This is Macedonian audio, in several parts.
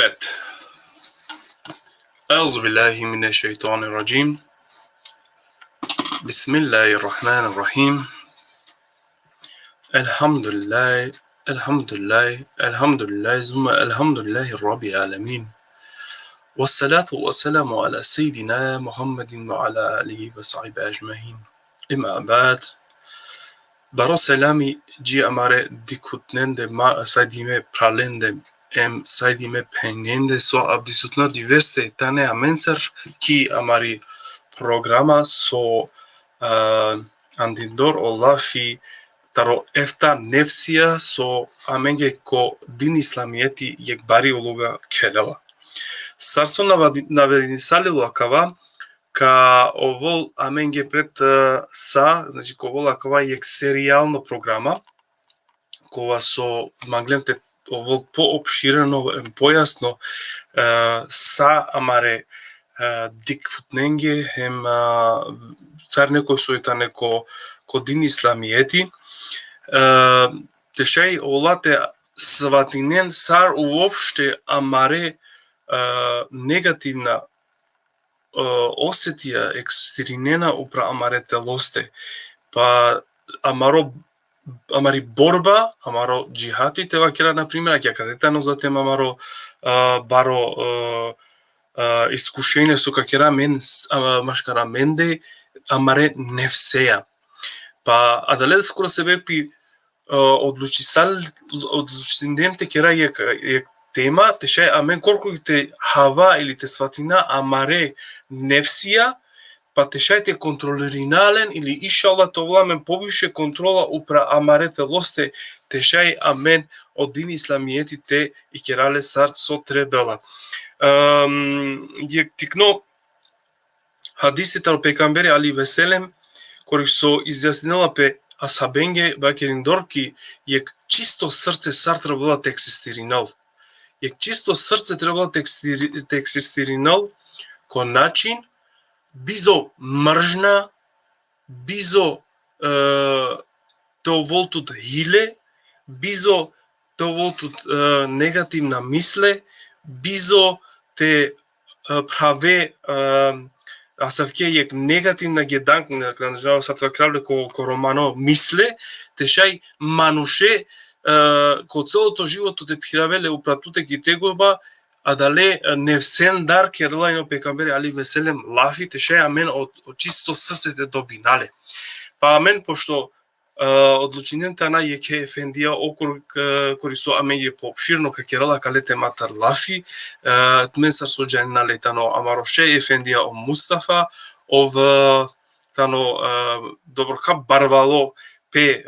Evet. Euzubillahimineşşeytanirracim. Bismillahirrahmanirrahim. Elhamdülillah, elhamdülillah, elhamdülillah, zümme elhamdülillahi rabbil alemin. Vessalatu vesselamu ala seyyidina Muhammedin ve ala alihi ve sahbihi ecmaîn. Amma ba'd. Baro selami ji amare dikutnende ma saydime pralende em saydime penende so abdisutna diveste tane amenser ki amari programa so andindor olafi taro efta nefsia so amenge ko din islamieti yek bari uloga kelela. Sarso navedenisalilo akava ka овол аменге пред са, значи овол акава јек серијална програма кога со маглемте овол поопширено, појасно са амаре дикфутненге хем цар некој сојта неко кодин исламиети тешај олате сватинен сар уопште амаре негативна осетија екстеринена упра амарете лосте. Па амари борба, амаро джихати тева кера на пример, ќе кадетано затем амаро баро искушение со какера мен машкара менде амаре нефсеја. Па адале скоро се бепи одлучиндемте кера јек тема, теше амен колку те хава или те сватина амаре нефсија, па тешај те контролеринален или ишалла товламен повише контрола упра амарете лосте, тешај амен од дин исламиетите и керале сар со требела. Јек тикно хадисите ал пекамбери али веселем, кој со изјаснила пе асхабенге бакериндорки, јек чисто срце сар требела те ексистиринал. Јек чисто срце требало те ексистиринал ко начин бизо мржна, бизо то волтут хиле, бизо то волтут негативна мисле, бизо те праве асавке јек негативна геданк на сатва крале ко романо мисле, тешај мануше ко целото живото те пиравеле упратуте ги тегоба, а дале нефсен дар керлајно пекамбери али веселем лафи теше амен од чисто срцете добинале. Па амен пошто одлучинента на јеке ефендија околу кои со амен е поопширно ка керала калете матар лафи, тменсар со џанинале тано амароше ефендија о Мустафа, ов тано доброка барвало пе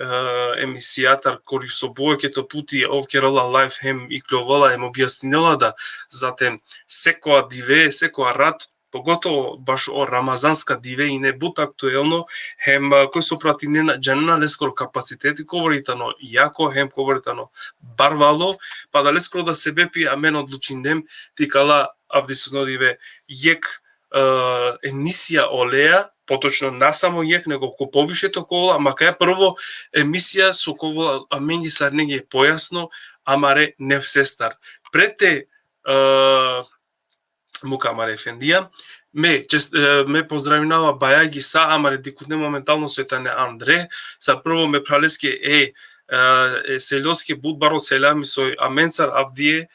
емисијатар кој со повеќето пути овкерала лайф хем и кловала ем објаснила да затем секоја диве, секоја рад, поготово баш о рамазанска диве и не бут актуелно, хем кој со прати џанина лескоро капацитети говоритано јако, хем говоритано барвало, па да лескоро да се бепи амен одлучиндем тикала авдисуно диве јек емисија олеја, поточно насамо јек, него ко повишето кола, мака ја прво емисија со кола аменги сарнеги е појасно, амаре нефсестар. Пред те мука амаре ефендија, ме поздравинава бајаги са, амаре дикутне моментално сојтане Андре, са прво ме пралеске селјоске будбаро селјами сој аменцар авдие,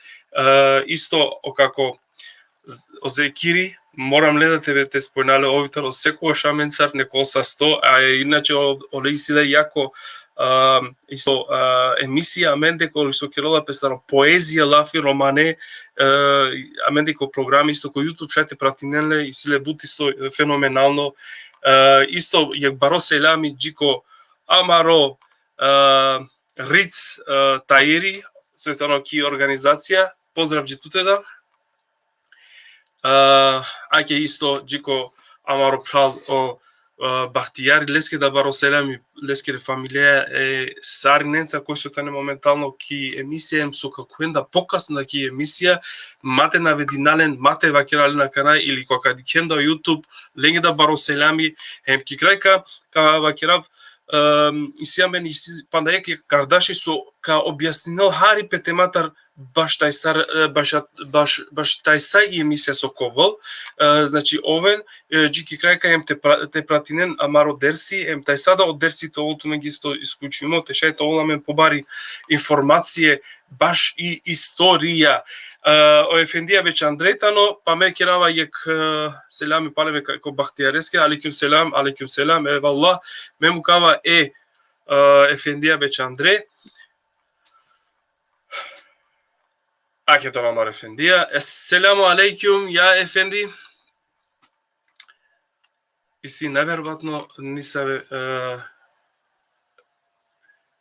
исто како озекири, морам ле да те спојнале овитар, секогаш аменцар некој са 100, а иначе олеисиле јако исто емисија аменде кој со керола песаро поезија лафи романе, аменде кој програми исто кој YouTube шајте пратинеле и силе бут исто феноменално, исто јак баро селами джико амаро Риц Таири, сојтано ки организација, поздрав джитутеда. Аќе исто джико амаро прал о Бахтијари леске да баро селами леске фамилија е сариненца кој се тане моментално ки емисија им со какуенда покасно да ки емисија мате навединален мате вакерале на канај или кога дикенда YouTube ленге да баро селами ем ки крајка ка вакерав Исиамен пандаек е Кардаши со ка објаснил Хари пе тематар баш тај сај и емисија со Ковал. Значи овен джики крајка ем те пратинен амаро дерси ем тај сада од дерсите олтуме ги сто исклучимо те шајте оламен побари информација баш и историја. О ефендија веќе Андретано, па ме керава јек селами палеме како Бахтијареске, алейкум селам, евалла, ме му кава ефендија веќе Андре. Аке тамам ефендија. Еселаму алейкум, ја ефенди. Иси најверојатно нисаве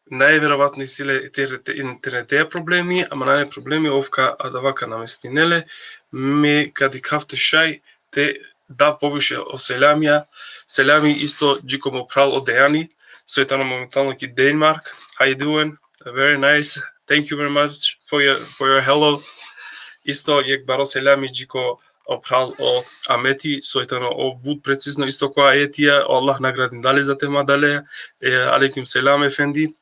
најверојатно силе интернетеја проблеми, ама најне проблеми овка адавака наместинеле, ме кади кафте шај, те да повише о селамија, селами исто джико му прал о дејани, сојтано моментално ки Денмарк, how you doing? Very nice, thank you very much for your hello, исто јек баро селами джико опрал о Амети, сојтано о буд прецизно исто која етија, Аллах наградин дали за тема дале, алейкум селам ефенди,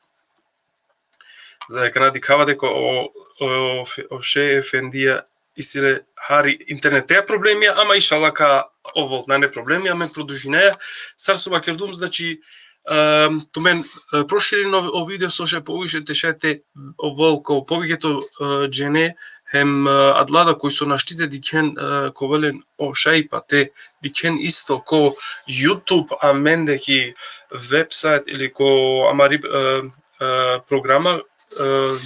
за канади кава дека о ше ефендија исиле Хари интернетеја проблеми, ама иншалла ка овол не проблеми, ама продолжинеја. Сарсува кердум, значи тумен проширено о видео со ше повише тешете овол ко повеќето джене хем адлада кои со наштите дикен ковелен о шајпа те дикен исто ко YouTube аменде ки вебсайт или ко амари програма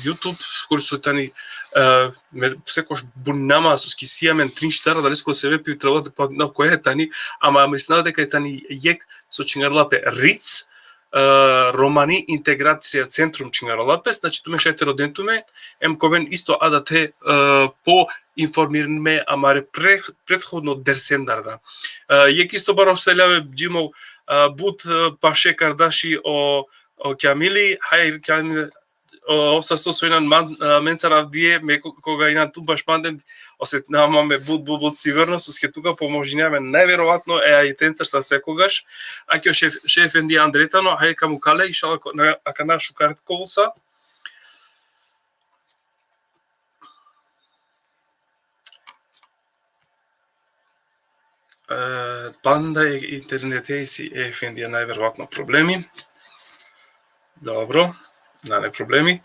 YouTube кој со тани секош бунама со скисиамен 3-4 дали скоро се вепи треба да на кој е тани, ама мислам дека е тани јек со чингарлапе Риц Романи интеграција центрум чингарлапе, значи туме шете родентуме, ем ковен исто адате по информираме амаре предходно дерсендарда. Јек исто баров селјаве джимов буд паше Кардаши о Кјамили, хај Кјамили овса сојнан менсар авдие ме кога инан ту баш пандем осет намаме буд сигурно со ке тука поможињаме најверојатно и тенцар са секогаш аќе шеф енди Андретано хај каму кале иншалла ака нашу картколса панда интернете си ефендија најверојатно проблеми. Добро. Не проблеми.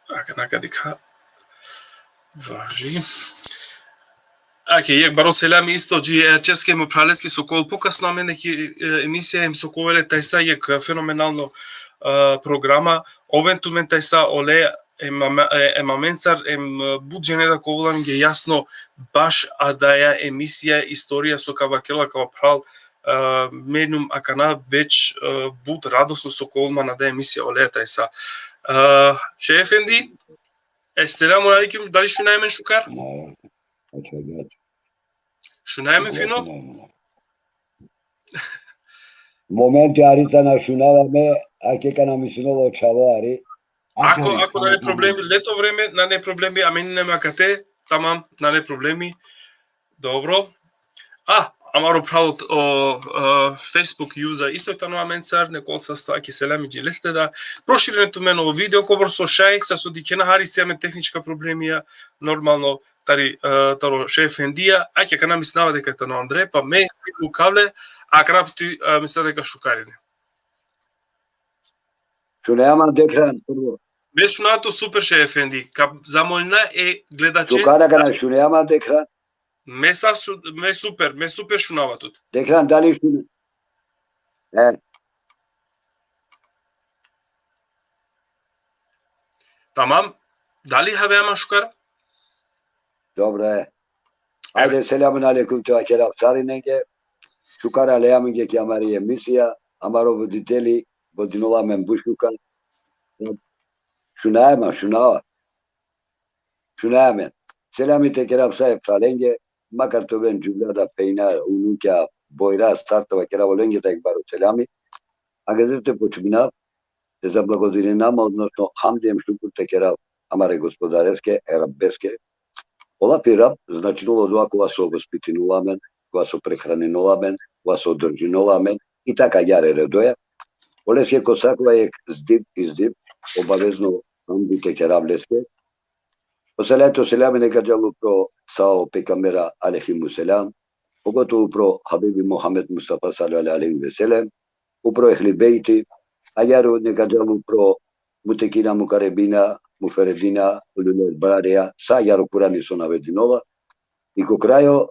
Ака дека важи. Јек баро селами исто джи ческе му пралески со кол покасно аме неки емисија им со ковеле тај са јек феноменално програма. Овен тумен тај са оле емаменцар буджене да ковулам ги јасно баш адаја емисија историја со кавакела кава прал менум акана веќе буд радосно со колма на да емисија олета са. Шеф енди, еселаму алейкум, дали шунајмен шукар? Шунајмен фино? Моменти арита на шунаваме, аке кана мисиноло чавари. Ако на не проблеми, лето време, на не проблеми, а мене нема кате, тамам, на не проблеми. Добро. Амаро правот о Facebook јуза исто тано менцар некол са стаки селами джилесте да проширенето мен ово видео ковор со шај са со дикена Хари семе техничка проблемија нормално таро шеф ендија аќе кана мислава дека тано Андре па ме у кавле а крапти мисла дека шукарине. Шунеама декран прво. Без шунато супер шеф енди. Замолна е гледаче. Шукара кана шунеама декран. Ме супер шунава тут. Декран дали шуне? Тамам. Дали хавеама шукара? Добре. Ајде селамун алейкум тоа керав царинеге. Шукара леаминге ки амари емисија, амаро водители, водинола мен бушукан. Шунава. Шунаме. Селамите керав сај фраленге. Макар товен џуглада пејна унуќа бојра стартова кера воленге да бару селами. А газете почмина те заблагодаринама, односно хамдем шукурте кера амаре господареске, ерабеске. Ола пираб, значи ноло дуа кога со воспитинуламен, кога со прехраненуламен, кога со одржинуламен и така јаре редоја. Олеске Косакова е здип и здип, обавезно амбите керавлеске. Оселето селями нека джалу про сао пекамбера алейхиму селям, поготово про Хабиби Мохамед Мустафа саллаллаху алейхи ве селем, упро ехли бейти, ајаро нека джалу про мутекина мукаребина, муфередина, улулер брадеја, са јаро Курани со навединова, и ко крајо,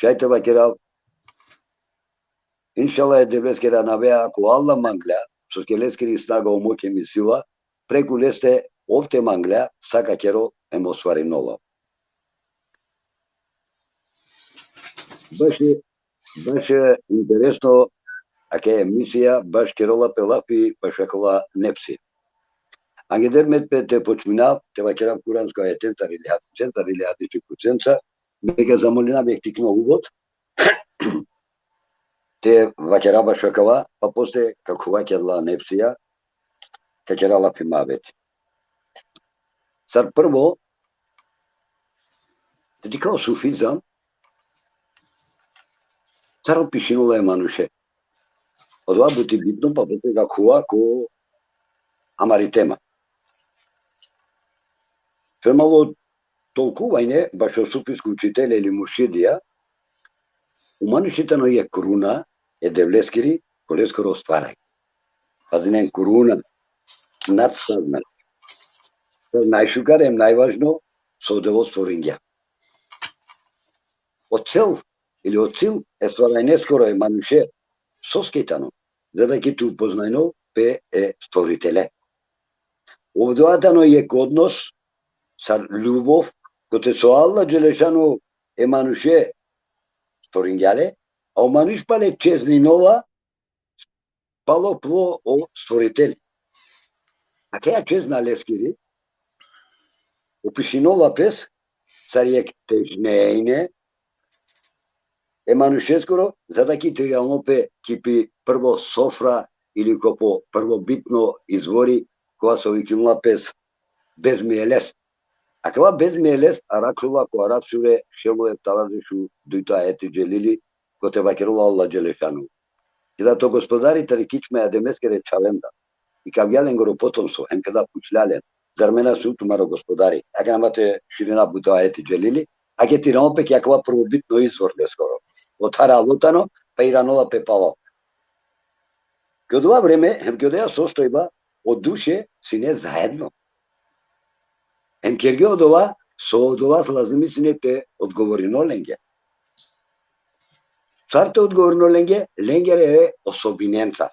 шајтева керав, иншалла е девлескера навеа, ако Алла мангля, со скелескери снага омоќе ми сила, преку лесте овте мангля, сака керо емо свари нова. Беше интересно, аке емисија, баш керола пелафи, башакола непси. Ангедер мет те почминав, те вакерав куранско ајетенцар или хадисчи куценца, мега замолина бех тикно увод, те вакера башакова, па после како вакерла непсија, какерала фимавет. Сар прво, ти као суфизам, царо пишинула е мануше. Одва бути битно, па после какува ко амаритема. Фермало толкувајне, баш од суфиско учителе или мушидија, у манушите но е круна, е девлескири, колескоро стварај. Пазинен круна, надсазнат. Најшукар е најважно соделоство рингја. Од цел или од цил е стварај не скоро е мануше соскетано, за да ќе те упознајно пе е створителе. Овдоатано е однос са љубов, коте со Алла Джелешану е мануше створинѓале, а о мануш пале чезнинова пало пло о створители. А кеја чезна лескири, опишинова пес, цариек тежнејне, е манушескоро, за да ки реално пе кипи прво софра или копо прво битно извори, која со викинула пес без миелес. А кога без миелес, аракрула ко арапсуре, шелуе талазишу дујта ети джелили, ко те вакерула Алла Джелешану. И да то господари тарикичме адемескере чаленда. И кавјален горо потомсо, ем када пучлялен, зармена су тумаро господари. А камате ширина бута ети джелили, а ке тирамо пек јакова првобитно изворле скоро. Од харалутано, па и ранола пепало. Ке од ова време, ем ке одеја состојба, од душе си не заедно. Ем ке од ова, со од ова слазими си не те одговорино ленге. Царте одговорно ленге, ленгер е особиненца.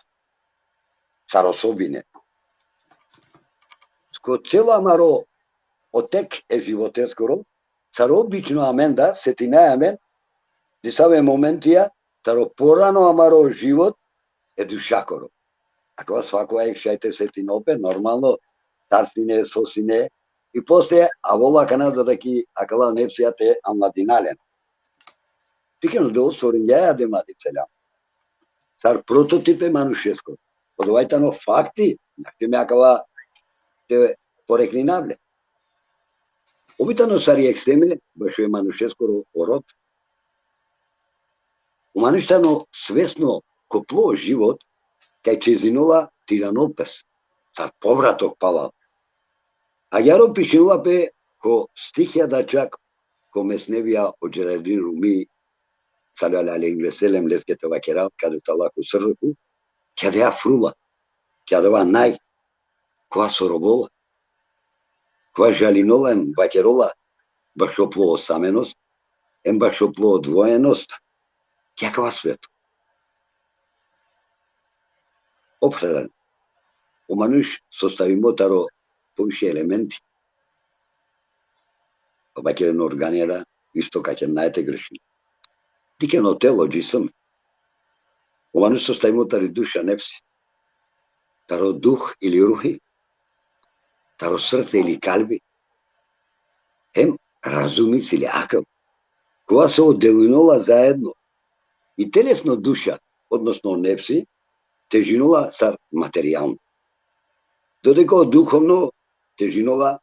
Цар особине. Ско цело амаро отек е животе скоро, царо обично аменда, сетинајамен, дисаве моментија, царо порано амаро живот е душакоро. Ако свакова е шајте сетинопе, нормално, царсине, сосине, и после, а вола кана за да ки акала непсија те амладинален. Пикено да осоринјаја демади целям. Цар прототип е манушеско. Подавајтано факти, накти ме акала те порекни навле. Обитано сари екстеме, башо е манушескоро ород. Умаништано свесно копло живот, кај чезинола тиранопес, цар повраток палал. А јаро пишинула пе ко стихија дачак, ко месневија од Джерардин Руми, салаллаху алейхи ве селем, лескете вакера, каде талаку срку, ќе деа фрула, ќе деа нај, која соробола, која жалинола ем вакерола, баш опло осаменост, ем баш опло одвоеност, кјаква свето. Опреден, у мануш состави мотаро повише елементи. Вакерен органира, исто каќе најте грешни. Дикено тело, джисам. У мануш состави мотари душа, нефси. Таро дух или рухи, таро срце или калби, ем разумис или акъл, кога се одделинола заедно и телесно душа, односно нефси, тежинола са материјално. Додека духовно тежинола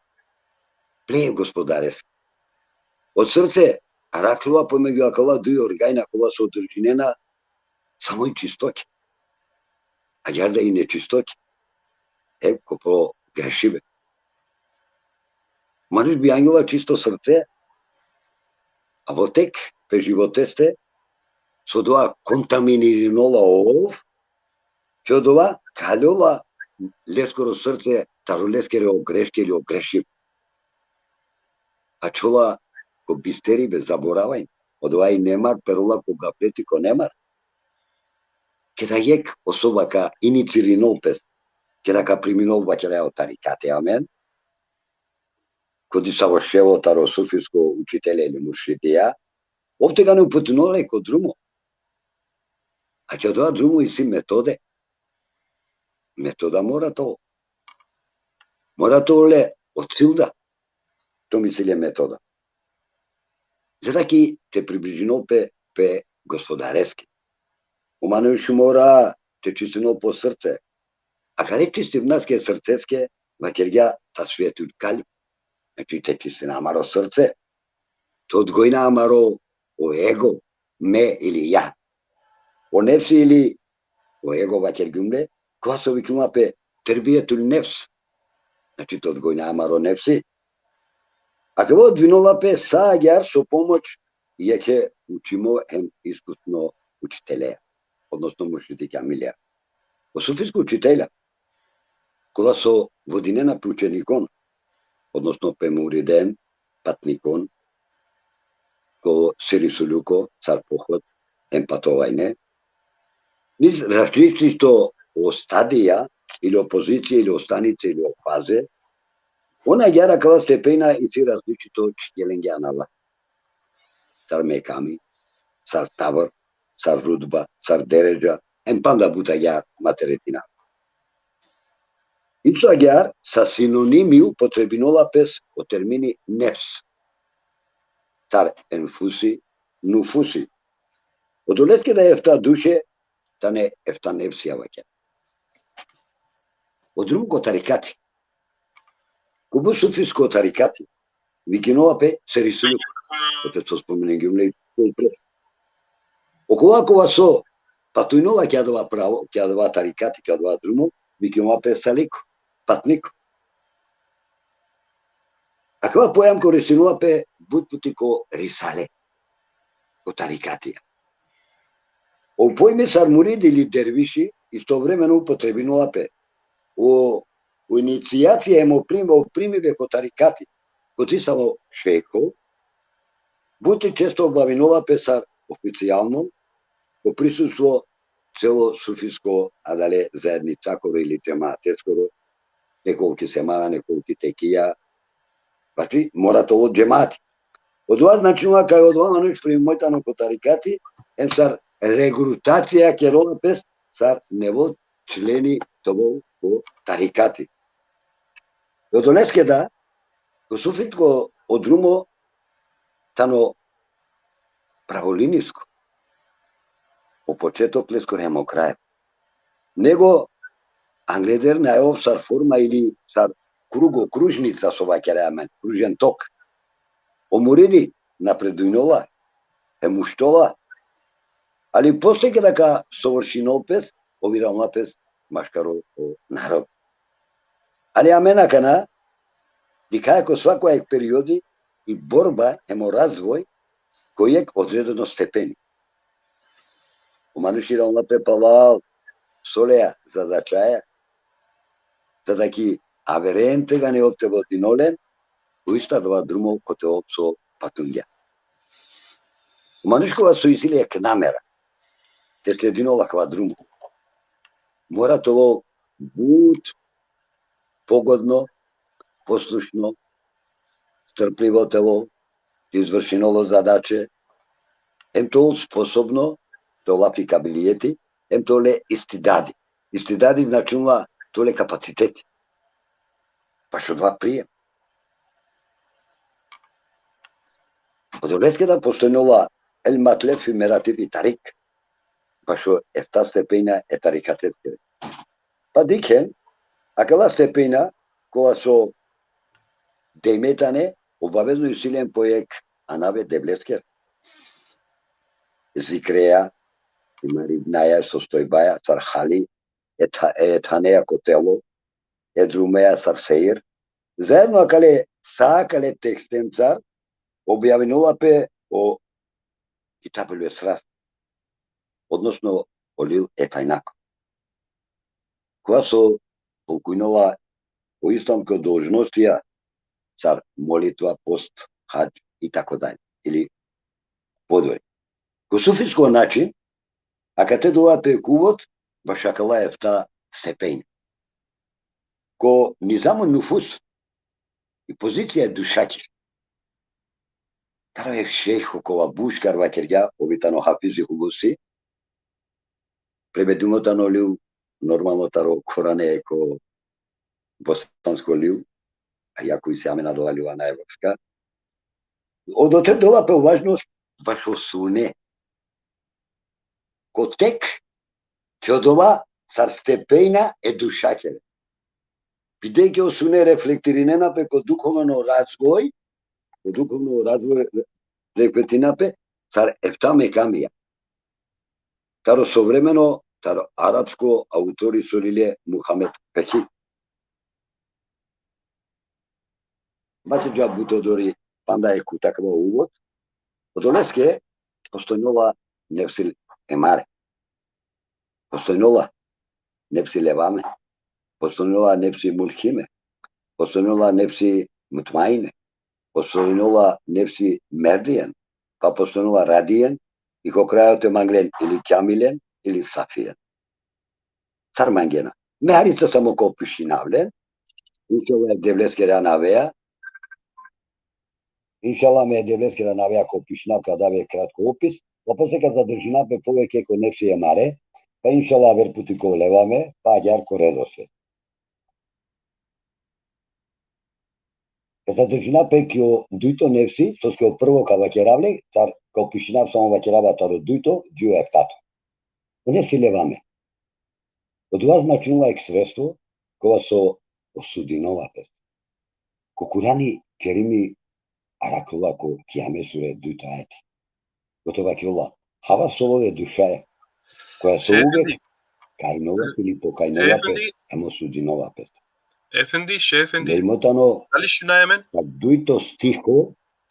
плее господарески. Од срце раклува помеѓу акала дуи органа кога се одржинена само и чистоќа. a chiar da i nečistoće. Ko po grešive. Maneš bi ангела чисто срце, а во тек пе животесте, со тоа контаминиринова ов, че од ова калјова лескоро срце, таролескере огрешкели огрешив. А чова ко бистери без заборавај, од ова и немар, перола ко гаплети ко немар. Ке да јек особа ка инициринол пес, ке да ка приминол ва ке да ја тарикате, амен. Коди савршево таро суфиско учителе или муршидија, овде га не употноле ко друмо. А ќе тоа друмо и си методе. Метода мора тоа. Мора тоа ле од силда. То мислиле метода. За да ки те приближино пе господарески. Омануш мора те чистино по срце. А каде чистивнаске срцеске, вакергја та свету калј. Значи те чистина амаро срце. То одгојна амаро о его, ме или ја. О нефси или о его вакергјумле, која се викнува пе тербиетул нефс. Значи то одгојна амаро нефси. А каво одвинола пе саѓар со помоќ ја ќе учимо искусно учителеја, односно мушите камилија. О суфиско учителја, кога со водинена пученикон, односно пе муриден, патникон, ко сирисулуко, цар поход, емпатовајне, низ различито о стадија, или опозиција, или останица, или о фазе, она гјара кала степена и си различито чкеленѓанава. Цар меками, цар тавр, цар рудба, цар дереджа, емпанда бута гјар матеретина. Ипса гјар са синоними употребинола пес о термини нефс. Цар енфуси, нуфуси. Одолеске да ефта душе, та не ефта нефсија ваќе. Од друго тарикати. Кубу суфиско тарикати, викинова пе се рисулук. Ете со споменен ги умлеј прес. Окова кова со патујнова ќе дава право, ќе дава тарикати, ќе дава друмо, викинова пе салико, патнико. А кога појам ко рисинува пе бутпути ко рисале, ко тарикатија. О појме сармуриди или дервиши, истовремено употребинува пе. О иницијација емо примиве ко тарикати, кои само шеко, бути често обавинова песар официјално, ко присуство цело суфиско, а дале заедницакоро или джемаатескоро, неколки семана, неколки текија, значи мора тоа од джемаати. Од ова значува кај од ова мануш примојтано ко тарикати, сар регрутација ке рода пес, сар нево члени тоа ко тарикати. Од донеске да, ко суфитко од друмо, тано праволиниско, по почеток леско нема крај. Него англедер на ев сар форма или сар кружница со вакереамен, кружен ток. Омуриди напредујнова, емуштова, али после дека совршинол пес, овирамла пес машкаро о народ. Али амена кана, дикајако свакојак периоди и борба емо развој, кој е одредено степени. Омануширална пепалал, солеја, за да чаја, за да ки аверенте га не опте водинолен, уиста два друмо коте опсо патунѓа. Оманушкова суисилија к намера, те слединола ква друмо. Мора тоа бут, погодно, послушно, стрпливо тело, извршиноло задаче, ем тоа способно, тоа апlikabilijeti, ем толе истидади. Истидади значува толе капацитети. Па што два прием. Одолеске да постојнова ел матлеф и мератив и тарик. Па што ефта степена е тарикатетке. Па дикен, акава степена, кога со деметане, обавезно и силен поек Анаве Деблескер. Зикреја, Имарибнаја, Состојбаја, Цархали, Етанея Котело, Друмея Сарсеир, заедно акале саакале текстен цар, објавинула пе о китабелу есраф, односно о Лил Етајнако, која со полкујнала о исламко должностија, цар молитва, пост, хадж и така даје, или подвори. Ко суфиско начин, а кате дола пе кувот, башакала ефта степења. Ко низамо нуфус и позиција душаки. Таро е шейхо кова бушкар вакерја, обитано хафизи хубуси, преведуното лил, нормално таро Коране е ко босанско лил, а јако и се амена дола лила на европска. Одоте дола пе важност баш осуне. Ко тек, ќе дола цар степејна е душакеле. Бидејќи осуне рефлектиринена пе ко духовно развој, рефлектирина пе цар ефта мекамија. Таро современо, таро арапско аутори сориле Мухамед Пехи. Мате джа бутодори панда е кутаква увод. Одолеске постојнола нефсил емаре. Постојнола нефси леваме. Постојнола нефси мулхиме. Постојнола нефси мутмаине. Постојнола нефси мердиен. Па постојнола радиен. И ко крајот е манглен или кјамилен, или сафиен. Цар мангена. Мегарица само ко пишинавлен. Иншалла девлескера навеа. Иншалла ме девлескера навеа ко пишинавка да бе кратко опис. Па после ка задржина пе повеќе ко нефси емаре. Па иншалла верпути ко леваме, па аѓар ко редосе. Ка задржина пе ко дуито нефси, со ко прво ка вакеравле, цар ко пишинав само вакерава таро дуито, дју ефтато. Не си леваме. Од това значува ексредство, кога со осудиновате. Ко Курани керими аракова ко киаме суре дуито ајти. Готова кјола. Хава соводе душа е, која со увек кајнова или покајнова пе, емо судинова пе. Ефенди, шефенди. Леймотано, Дали шунаемен?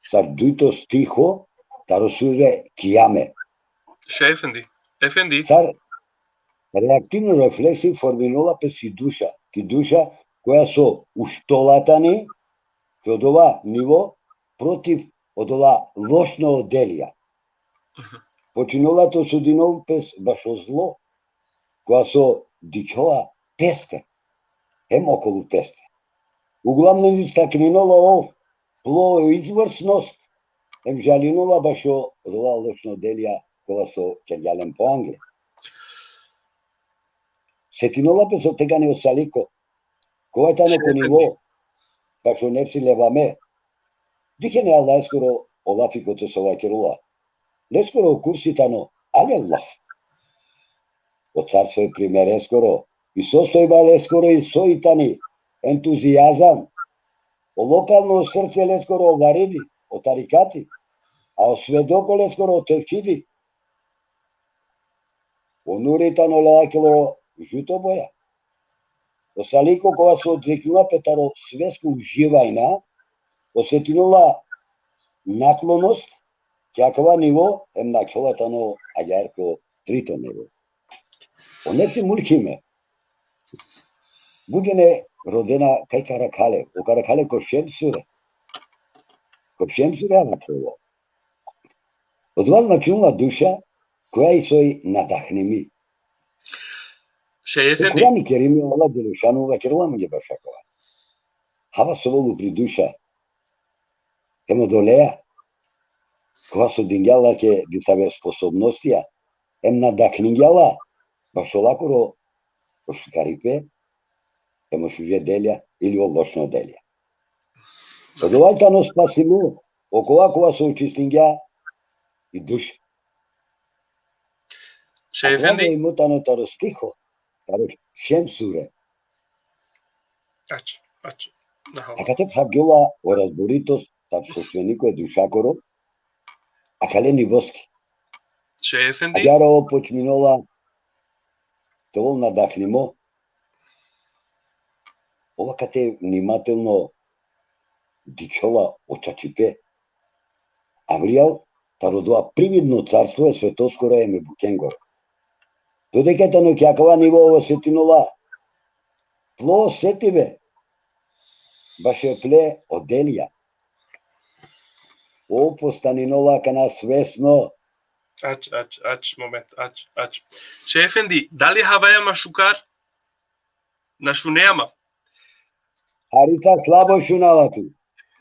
сар дуито стихо, таро суре киаме. Шефенди. Ефенди. Цар реактивно рефлекси форминола пе си душа. Ки душа која со уштолатани од ова ниво против од ова лошно оделија. Починолато судинол пес башо зло, која со дичоа песте, ем околу песте. Углавно истакнинола ов пло изврсност, ем жалинола башо од ова лошно оделија која со кергјален по Англија. Сетинола пе со тега не осалико, која тано ко ниво, башо нефси леваме, дике не Аллах скоро олафикото со вакерула. Нескоро курситано, али Аллах. Од царство е примере скоро, и состојба лескоро и соитани, ентузијазам, о локално срце лескоро вариди, о тарикати, а о сведоко лескоро о тевкиди. О нуритано лакело жуто боја. О салико кога се одрекнува петаро свеско уживајна, осетинула наклоност, ќакова ниво ем наколатано аѓарко трито ниво. О нефси мулхиме. Буѓене родена кај Каракале, о Каракале ко Шемсуре. Ко Шемсуре ама прво. Од това значува душа која и сој надахними. Шефенди. Курани керими Аллах Делешану вакерувам ги башакова. Хава соволу при душа. Емо долеја. Кога со дингјала ќе ги саве способностија, ем надахнингјала, башо лакоро о шикарипе, емо шуже делја или о лошно делја. Од овајтано спасимо, окола кога со очистингја и душа. Шефенди. А имотано таро стихо, таро Шемсуре. А кате фагјола о разборитост, тар собственико е душакоро, а кале нивоски. Шефенди. Аѓаро почминола, тоа надахнимо, ова кате внимателно дичова очачипе, Авријал тародоа привидно царство е светоскоро еме Букенгор. Додека тано кјакава ниво ово сетинола, пло сетиве, баше пле оделија. О постанинола кана свесно. Момент, ач. Че Ефенди, дали Хавајама шукар? На шунеама? Харица слабо шунава ту.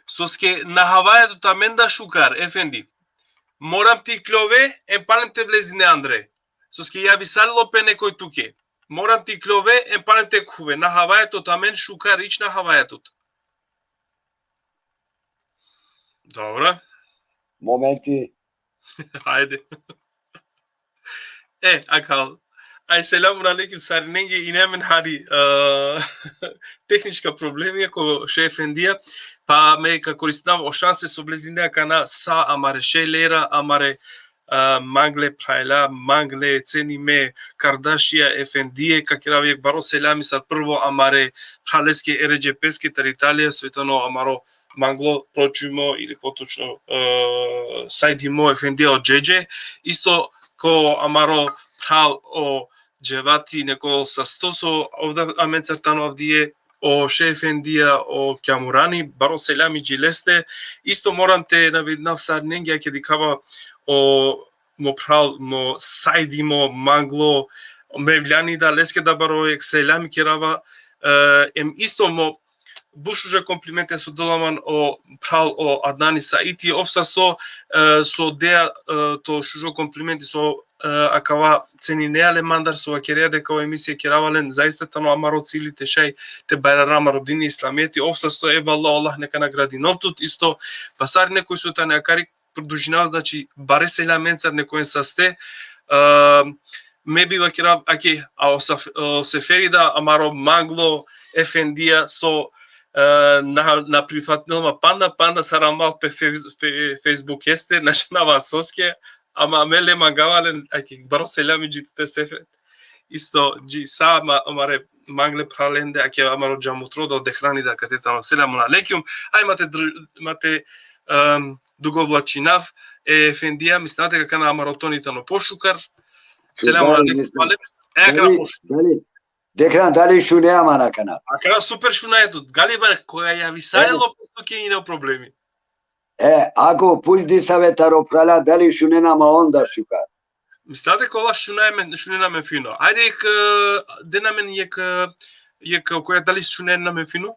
Соске на Хавајато тамен да шукар, Ефенди. Морам ти клове, палем те влезине Андре. Соске ја би салило пе некој туке. Морам ти клове, палем те куве. На Хавајато тамен шукар, ич на Хавајатот. Добра. Моменти. Хајде. Акал. Ај селамун алейкум сариненге и немен хари техничка проблеми ако ше Ефендија, па ме ка користам о шансе со блезинеа кана са амаре шелера, амаре мангле прајла, мангле цениме Кардашија Ефендија, какира век баро селами са прво амаре пралеске ереџепеске тер Италија, светано амаро мангло прочумо или поточно сајдимо Ефендија од Джеџе, исто ко амаро прал о Джевати некој са стосо овда амен цртано овдие о Шефендија о Кјамурани баро селами джилесте исто морам те навиднав сарненги ќе дикава о мо прал мо сајдимо мангло мевљани да леске да баро екселами керава исто мо бушуже комплименте со доламан о прал о Аднани Саити овса со деа то шужо комплименти со акава ценинеале мандар со акерија дека ова емисија керавален заиста тано амаро цилите шај те байрама родини исламиети овса сто евалла Аллах нека награди нотут исто пасар некој со тане акари продужинав значи баре селаменцар некој састе ме бива керав аке о сеферида амаро мангло Ефендија со на прифатнилма панда сарамал пе фейсбук есте нашнава соске ама меле мангавален аки баро селами джитте сефе исто джи са амаре мангле праленде аки амаро джамутро до дехрани да катетано селамун алейкум имате дуговлачинав Ефендија мислате дека на амаротонитано пошукар селамун алейкум на пошукар Декран дали шунеама на кана. Акара супер шунаето. Галиба која ја висарело просто ќе има проблеми. Ако пујди саветаро праля дали шуненама онда шука. Мислате кола шуненаме фино. Ајде денамен јек која дали шуненаме фино?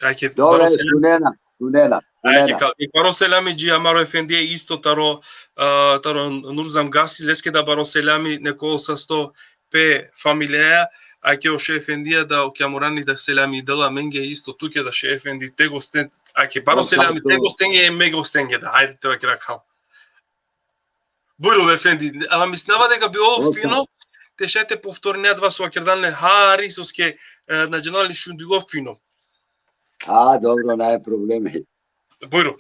Ајке добре шунена. Баро селами джи амаро Ефендија исто таро Нурзам Гаси леске да баро селами некој са сто пе фамилија а ќе оше Ефендија да Кјамурани да селами дела менге исто туке да ше Ефенди tego стен а ќе баро селами tego стенге е мего стенге да ајде тебе ќе ракал Бујрум Ефенди ама мислева дека било фино те шете повторнија два со акердалне хари соске наџенали шундило фино добро не е проблеми Бујрум.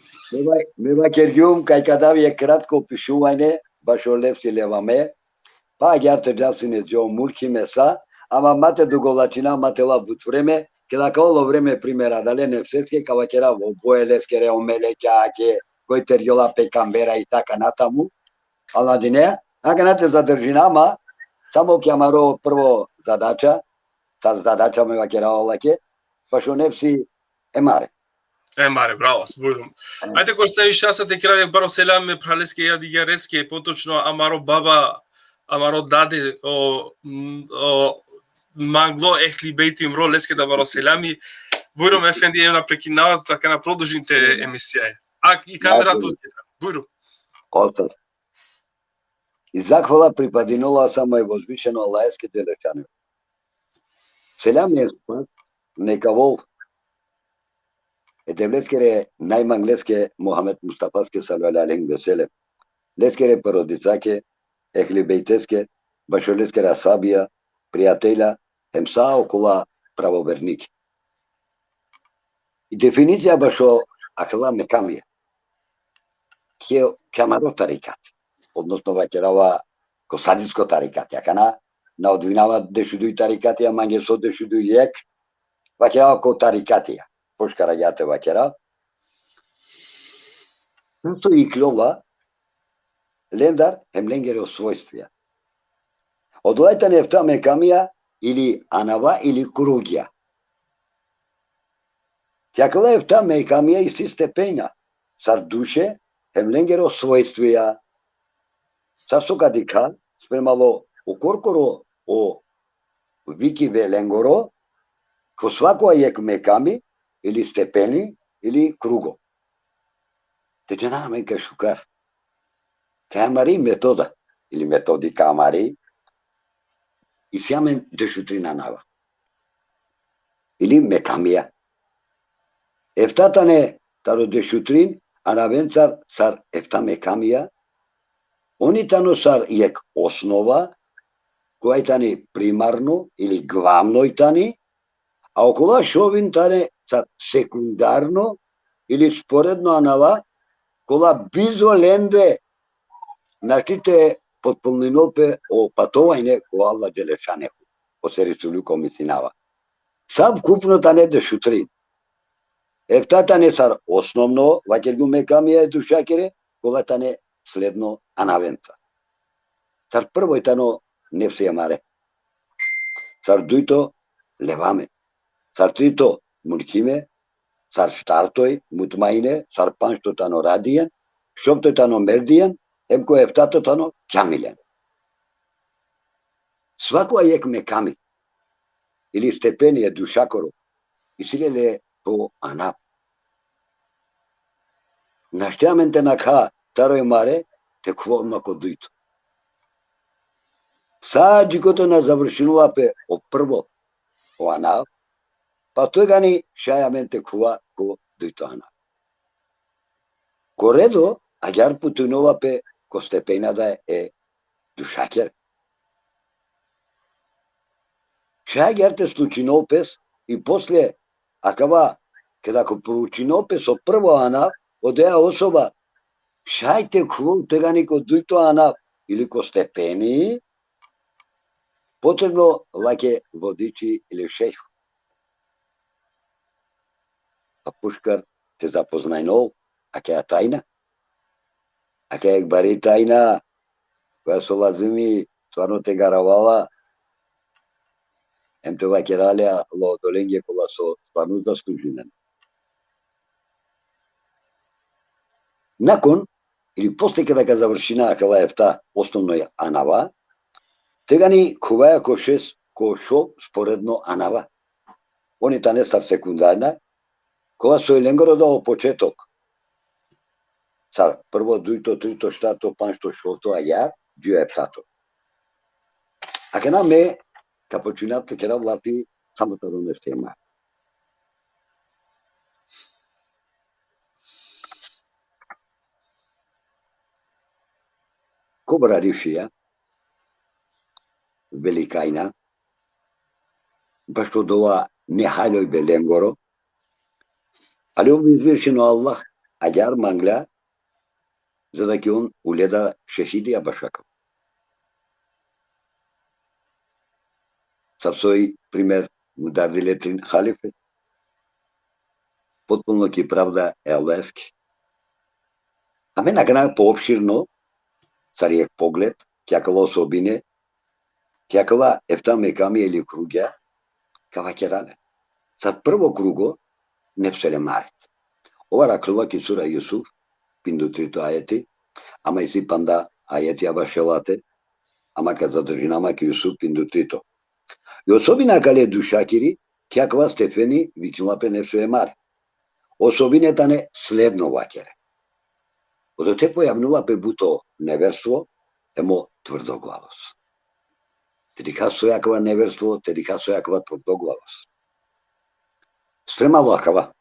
Мева кергјум кај кадав е кратко пишување, баш о левси леваме, па гјарте джавсине джо мурки меса, ама мате дуголачина, мате лабут време, кеда каоло време примера, дале не всеске, кава кера во боелеске, реомеле, ќаке, кој тергјола пекамбера и така натаму, аладине, ака нате задржина, ама, само кјамаро прво задача, задача мева кера олаке, баш о нефси емаре. Маре, браво, зборум. Ајде кој стави шанса те кравек баро селаме пралеске ја дигареске, поточно амаро баба, амаро даде о мангло ехли бејти мро леске да баро селами. Бујрум Ефенди на прекинават така на продолжите емисија. И камерата бујрум. Остав. И захвала припадинола само е возвишено Аллајске делешане. Селами е спас, нека волф. Лескере најман леске Мохамед Мустафаске салвалален веселе. Лескере породицаке, ехли бејтеске, башо лескере асабија, пријателја, емса окола правоверники. И дефиниција башо ахла мекамија. Кјамаро тарикат, односно вакерава косадиско тарикат, јакана na odvinava deshudui tarikatia mangeso deshudui yek vakera ko tarikatia poshkarajate vakera Просто и кльова лендар хемленгеро свойствия. Одојта нефта мекамија или анава или кругија. Тјакала ефта мекамија и си степења. Сар душе хемленгеро свойствија. Сар сокадика спремало окоркоро о вики веленгоро ко свако јек меками или степени или круго. Течена менка шукар. Камари метода или методи камари и сјамен дешутрина нава. Или мекамија. Ефтата не таро дешутрин, а навенцар сар ефта мекамија, они тано сар јек основа, која тани примарно или главно тани, а окола шовин тане сар секундарно или споредно анава, кола бизо ленде наштите потполнинопе о патовајне ко Алла Джелешанеху, о серисулуко мисинава. Саб купно тане дешутрин. Ефтата не сар основно, вакергу мекамија е душакере, кола тане следно анавенца. Сар прво е тано нефсе јамаре. Сар дујто леваме. Сар трито муркиме, сар штартој мутмаине, сар паншто тано радиен, шопто тано мердиен, емко ефтато тано кјамилен. Свако јек меками или степени е душакоро и силеле по анап. Наштјаменте на ка тарој маре те квома ко дујто. Са джикото на завршинувапе о прво о анап, па тој гани шајаменте ква ко дујто анап. Коредо, аѓар путунувапе ко степенада е душакер. Шајгер те случинопес и после, акава, кедако проучинопес о прво анап, одеа особа, шајте квол тегани ко дујто анап или ко степени, потребно лаке водичи или шејху. А Пушкар те запознајнол, аке ја тајна, аке ја бари тајна, која со лазими стварно те гаравала, ем те вакералеа лоодоленге кола со стварно заслужинен. Након, или после кога га завршина кава ефта основно е анава, тегани куваја ко шест ко шо споредно анава. Они тане сар секундарна, кога со еленгоро да почеток. Сар прво дујто, трито, штато, паншто, шото, ајар, џу ефтато. А кена ме, ка починато кера влапи, само таро не стема. Кобра ришија, великајна, баш од ова нехајлој беленгоро, али ово извешено Аллах, аѓар мангля, за да ќе он уледа шехидија башаков. Сапсој пример му даде летрин халифе, потполно ки правда е алески. А ме награна пообширно, царијек поглед, кјакала особине, кјакала ефта меками или круѓа, кава керале. Са прво круго, не вселе марит. Ова раклува ки сура Јусуф, пинду трито ајети, ама и си панда ајети абашелате, ама ка задржинама ки Јусуф пинду трито. И особина кале душакири, кјаква стефени викнулапе не вселе марит. Особинета не следно вакере. Одо те појавнувапе буто неверство, емо тврдоглавост. Тедика сојаква неверство, тедика сојаква тврдоглавост. Спремало акава.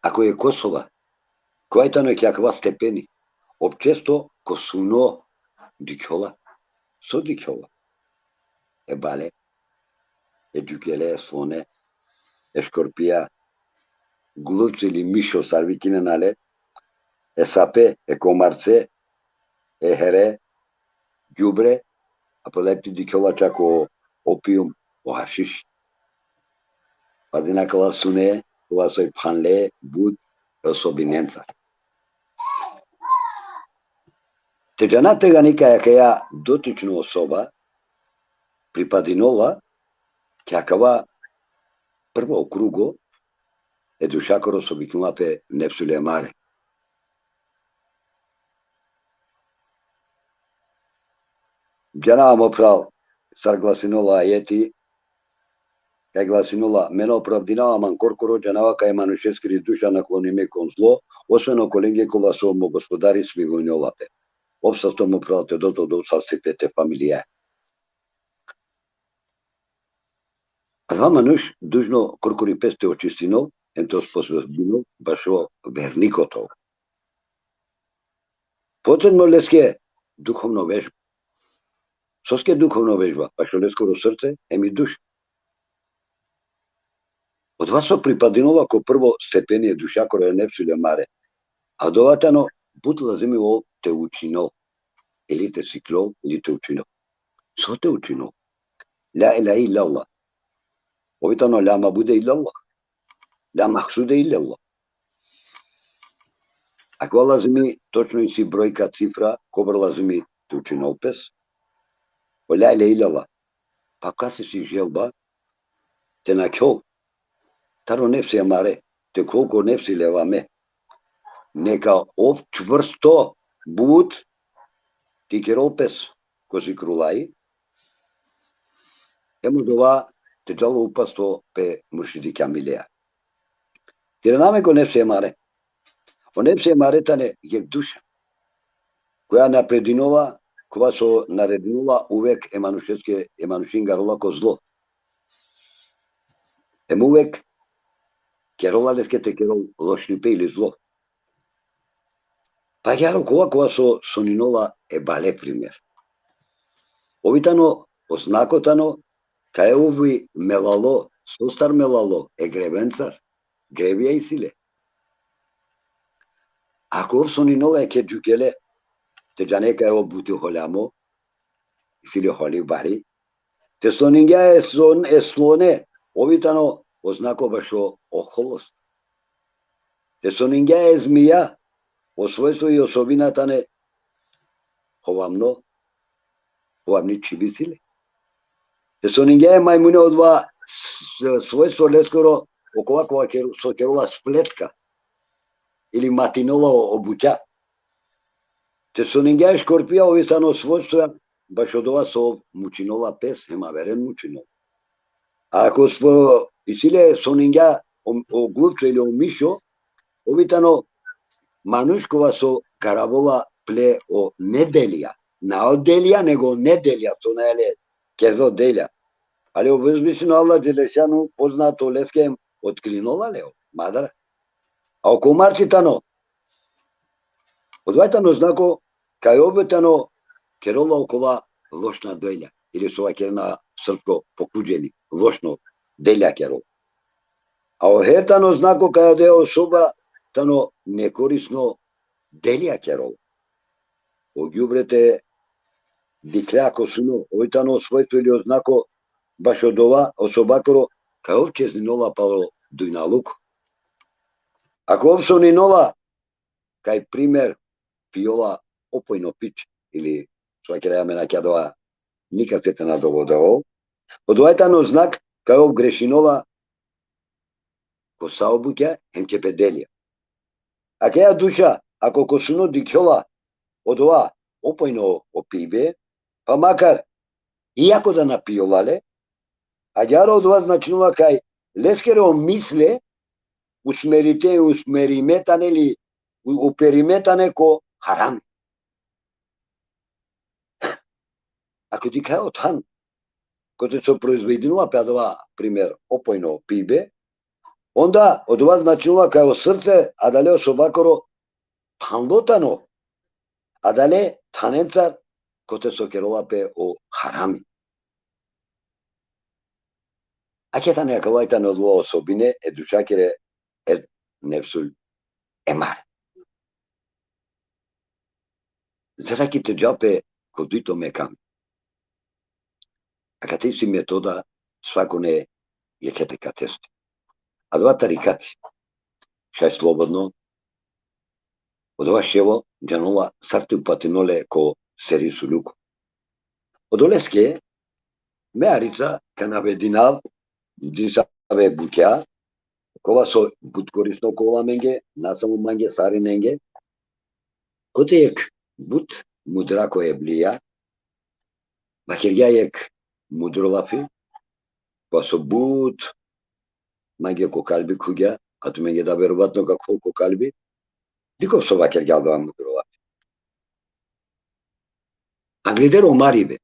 Ако е Косова, којтано е кјаква степени, обчесто косуно дикјола, со дикјола. Е бале, е дюкеле, е слоне, е шкорпија, глувци или мишо сарвикине нале, е сапе, е комарце, е хере, ѓубре, Apoi lepti di chiola cea cu opium, o hașiș. Padina că la sune, la soi panle, bud, o sobinența. Te janate ganica aia dotičnu osoba, pripadinola, que acaba prvo okrugo, e dušakoro sobiknula pe nepsule mare. Jana amopral sar glasinola ajeti, kaj glasinola meno opravdinava mankorkoro janava kaj manušeskri duša naklonime kon zlo, osveno kolege kola somo gospodari smigunjolape. Opsa tomu pral te doto do sasipete familije. A dva manuš dužno korkori peste očistino, entos posvezbino bašo vernikotov. Potrebno leske duhovno vežba. Soske duhovno vežba, bašo leskoro srce, emi duš. Od vas so pripadinova ko prvo stepenije dušakoro je nepsulje mare, a dovatano bud lazimivo te učino, ili te siklo, ili te učino. So te učino. La ilaha illallah. Ovitano la mabude illallah. La mahsude illallah. Ako lazimi točno si brojka cifra, kobr lazimi te učino opes, o la ilaha illallah. Pa kasi si želba, te na kjol, taro nefsi amare, te koliko nefsi levame. Neka ov čvrsto bud ti keropes, ko si krulai, ему дова te djalo upasto pe murshidi kamilea. Tiraname ko nefse mare. O nefse mare tane yek duša, koja napredinova, koja so naredinula uvek emanušin garola ko zlo. Em uvek kerola leske te kerol lošnipe ili zlo. Pa jaro koja so soninola e bale primer. Ovitano oznakotano kaj ovi melalo, sostar melalo e grevencar, grevija i sile. Ako soninola e ke džukele, te janeka e obuti holamo, sile holi bari, te soningja e slone, ovitano oznako bašo oholost. Te soningja e zmija, o svojstvo i osobina tane hovamni čibi sile. Te soningja e majmune odva svojstvo leskoro okova koja so kerola spletka ili matinola obutja. Te soningja e škorpija ovitano svojstva baš od ova so mučinola pes, hema veren mučinol. A ako smo isile soningja o glupcu ili o mišo, ovitano manuškova so karavola ple o nedelja. Na odelja nego nedelja, so najele kerzo delja. Ali o vizmišno Allah Đelešanu poznato leskem otklinola leo, madara. A oko marčitano, odvajtano znako, kaj obetano kerola okova lošna delja. Ili su kerna srpsko pokuđeni, lošno delja kerol. A ohertano znako kaj ode osoba tano nekorisno delja kerol. Ogjubrete dikljako suno, ovitano svojstvo ili oznako baš od ova osobakoro kaj ovče zninola palo dujna luku. Ako ovso ni nova, kaj primer piola opojno pić ili svaki rajamena kjadova nikad se te nadovodao, odvajtano znak kaj ov grešinova ko saobutja enče pedelja. A keja duša, ako ko suno dikjola od ova opojno opive, pa makar iako da napiolale, a jaro od ova značnula kaj leskero misle usmerimetane ili uperimetane ko haram. Ako ti kaj otan, ko te so proizvedinula pe adova primer opojno pibe, onda od ova značnula kaj o srce, a dale osobakoro tanlotano, a dale tanencar ko te so kerola pe o harami. Ake tane akavajtane od ova osobine, edušakere nefsul emar. Zara ki te džape kodito mekam. A kad ti si metoda, svako ne je ketrika test. A dva tarikati, šaj slobodno, od ova ševo, džanova, sartu patinole ko seri su ljuko. Od oleske, mearica, kanave dinav, disave bukja, kova so but korisno kola menge, nasamo mange sari nenge, kote jek but mudrako je blija, makirja jek mudrolafi, pa so but mange ko kalbi kugja, atu menge da verovatno kako ko kalbi, nikov so makirja da mudrolafi. A glede romaribe,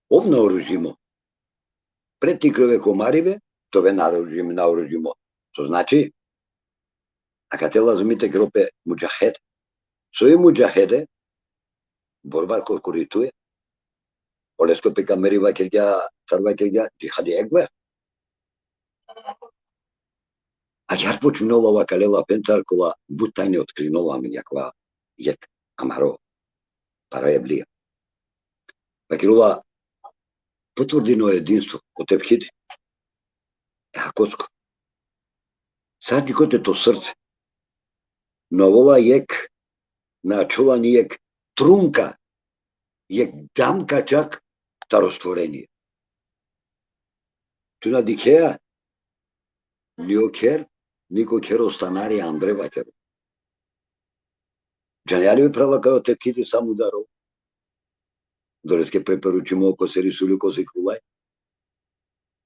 ovna oružimo, pred tikrove komaribe, to ve naoružimo. To znači, a kad te lazumite grope muđahed, svoje muđahede, borba korituje, olesko pe kameri vakirja, sarvakirja, džihadi ekber. A iar počinula ova kalela pentarkova, but tajne otkrinula mi jakva jek amaro, para je blija. Vakirula potvrdino jedinstvo o tepkidi. Hakotsko. Sad kote to srce. Novola jek, načula nijek trunka, jek damka čak starostvorenije. Tu na dikea, niko ker ostanari Andre Vaker. Džanjali bi prava kao tepkidi sam udarov. Doreske preporučimo oko se risulju ko se krulaj.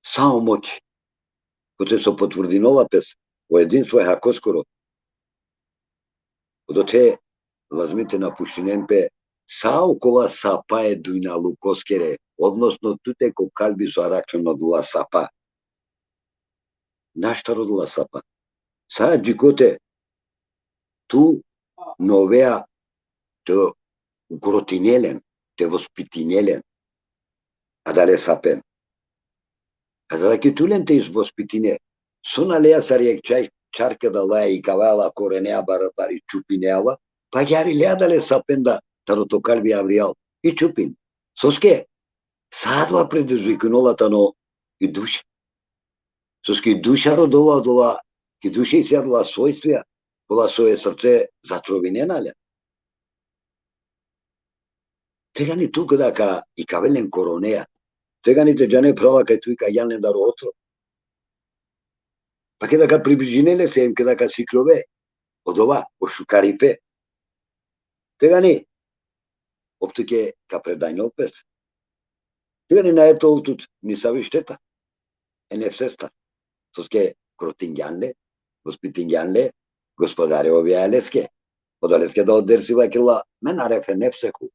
Samo moći. Kote so potvrdinova pes o jedinstvo je hakoskoro. Do te lazmite na puštinемpe saukova sapa je dujna lukoskere, odnosno tute ko kalbi su arakšeno dula sapa. Našta rodila sapa? Sad džikote tu novea te grotinelen, te vospitinelen, a dale sapen. A da ki tulen te izvospitine, suna lea sarjek čarke da laja i kavala korenea bari čupineala, pa jari lea dale sapen da taroto kalbi avrijal i čupin. Soske, sadva predizvikinola tano i duša. Soske i duša rodila, ki duša isjadila svojstvija, pola svoje srce zatrovinenalja. Tega ni tu kada ka i kavelen koronea, tega ni te džane prava kaj tu i ka jalne daro otro. Pa kada ka približinele se im, kada ka siklove, od ova, o šukaripe, tega ni, optuke ka predajno opet. Tega ni na eto utut, ni savi šteta, enefsesta, soske krotinjanle, gospitinjanle, gospodare ovijaleske, odaleske da oddersiva krila, men arefe nefseku.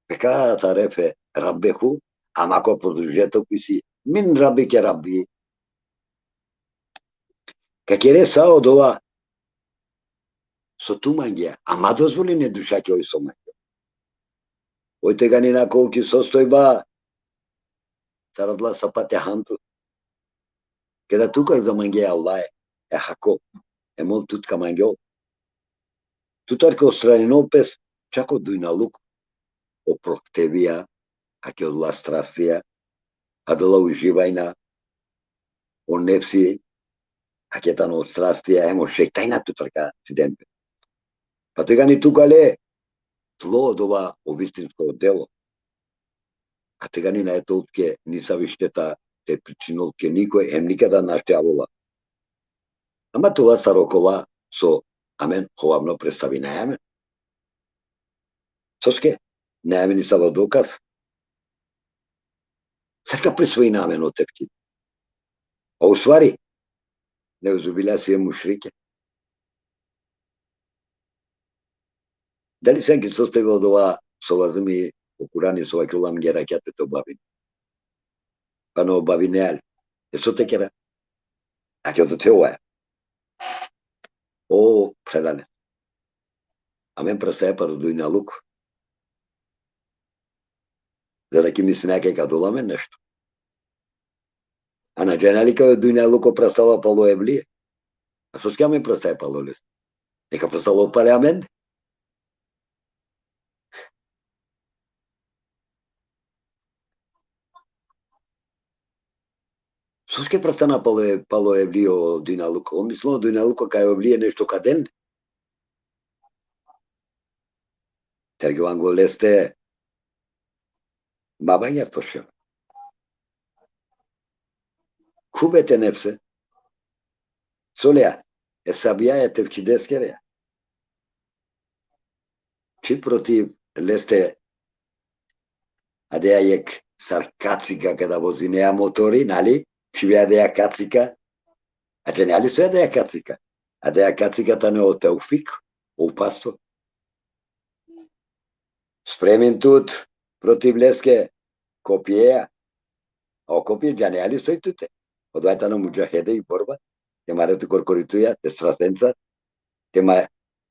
Peka ta refe rabbehu, amako produžeto kisi, min rabbi ke rabbi. Kakere sa od ova, so tu mangija, ama dozvoljene dušake ovi so mangija. Ojte ga ni na koliki sostoj ba, saradla sapate hantu. Kada tukaj za mangija Allah e hako, e mol tutka mangio. Tutar ko stranino pes, čako dujna luk, o proktevija, ake odla strastija, adala uživajna, o nefsi, ake tano strastija, emo šektajna tutarka sidempe. Pa tega ni tukale, tlo od ova obistinsko delo. A tega ni na etolke, ni savi šteta te pričinolke nikoj, em nikada naštjavola. Ama tova starokola so, amen, hovavno predstavi na amen. Soske, na amen isava dokaz. Sada prisvoji na amen otepki. A u stvari, ne uzubila si je mušrike. Da li sam ki sostavio od ova solazumi u Kurani sova krulam gera kjate to bavim? Pa no bavineal. Eso te kjera? A kjo to te ovaja? O, predane. Amen prastaje pa rodujna luk. За ki misli neke kad ulame nešto. A na dženali kao dunja luko prastala palo evlije. A so s kjame prastaje palo list? Neka prastalo upale amen. Сушке прастана пало евлио Дујналуко. Он мисло Дујналуко кај евлие нешто каден. Тергиван го лесте баба јартошо. Кубете нефсе. Солеа. Сабија тевчидескереа. Чи против лесте адеја ек саркацика када возинеа мотори, нали? Шивеа деја кацика. А че нели се деја кацика? А деја кациката не о Теуфик, о пасто. Спремен тут против леске копиеа. О копие джанеали сој туте. Одвајта на муџахеде и борба. Те марете коркоритуја, те страстенца. Те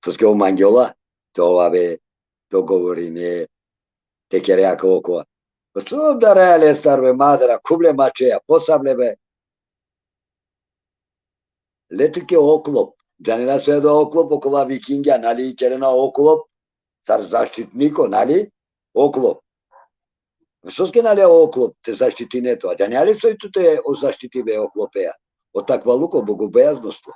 соске о мангјола. То то говори не. Те кереака окова. Што да реале старве мадра, кубле мачеја, посабле летике оклоп. Джанина се до оклоп около викингја, нали, керена оклоп, цар заштитнико, нали, оклоп. Соске нали оклоп те заштити не тоа. Джанјали сој туте о заштити бе оклопеа. Од таква луко богобојазноство.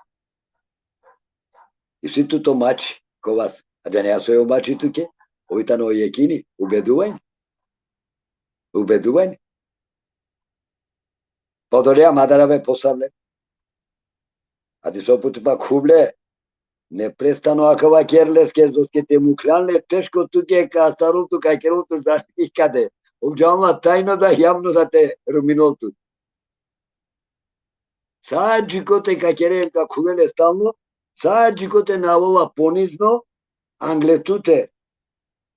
И си туто мачи, ковас. А джанја сој о мачи туке, овитано о јекини, убедување. Убедување. Подолеа мадара бе посабле. А ти се опути пак хубле, не престану акава керлеске, зоске те му кланле тешко туке ка старулту, ка керулту, зашти каде. Обџалма тајно да јавно да те руминолту. Саа джикоте ка керел ка хубеле стално, саа джикоте навола понизно, англетуте.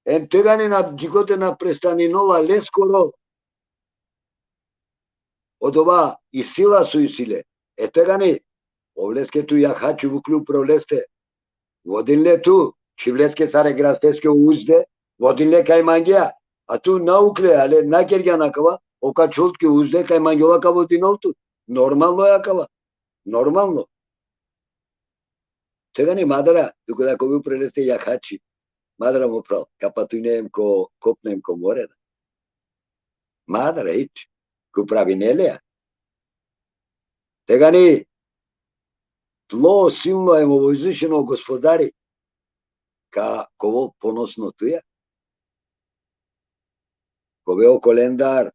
Тегани на джикоте на престанинова лескоро. Од ова и сила су и силе. Тегани, овлеске ту ја хачи вуклю пролесте. Водинле ту, шивлеске царе грастеске узде, водинле кај мангија. А ту наукле, але накергја накава, ока чултки узде кај мангјола ка водинолту. Нормално ја кава. Нормално. Тегани мадара, туку да кој прелесте ја хачи. Мадара му прав, ка патујнеем ко копнем ко море. Мадара ич, ко прави нелеа. Тегани, тло силно е му војзишено господари, ка ково поносно туја. Ковео колендар,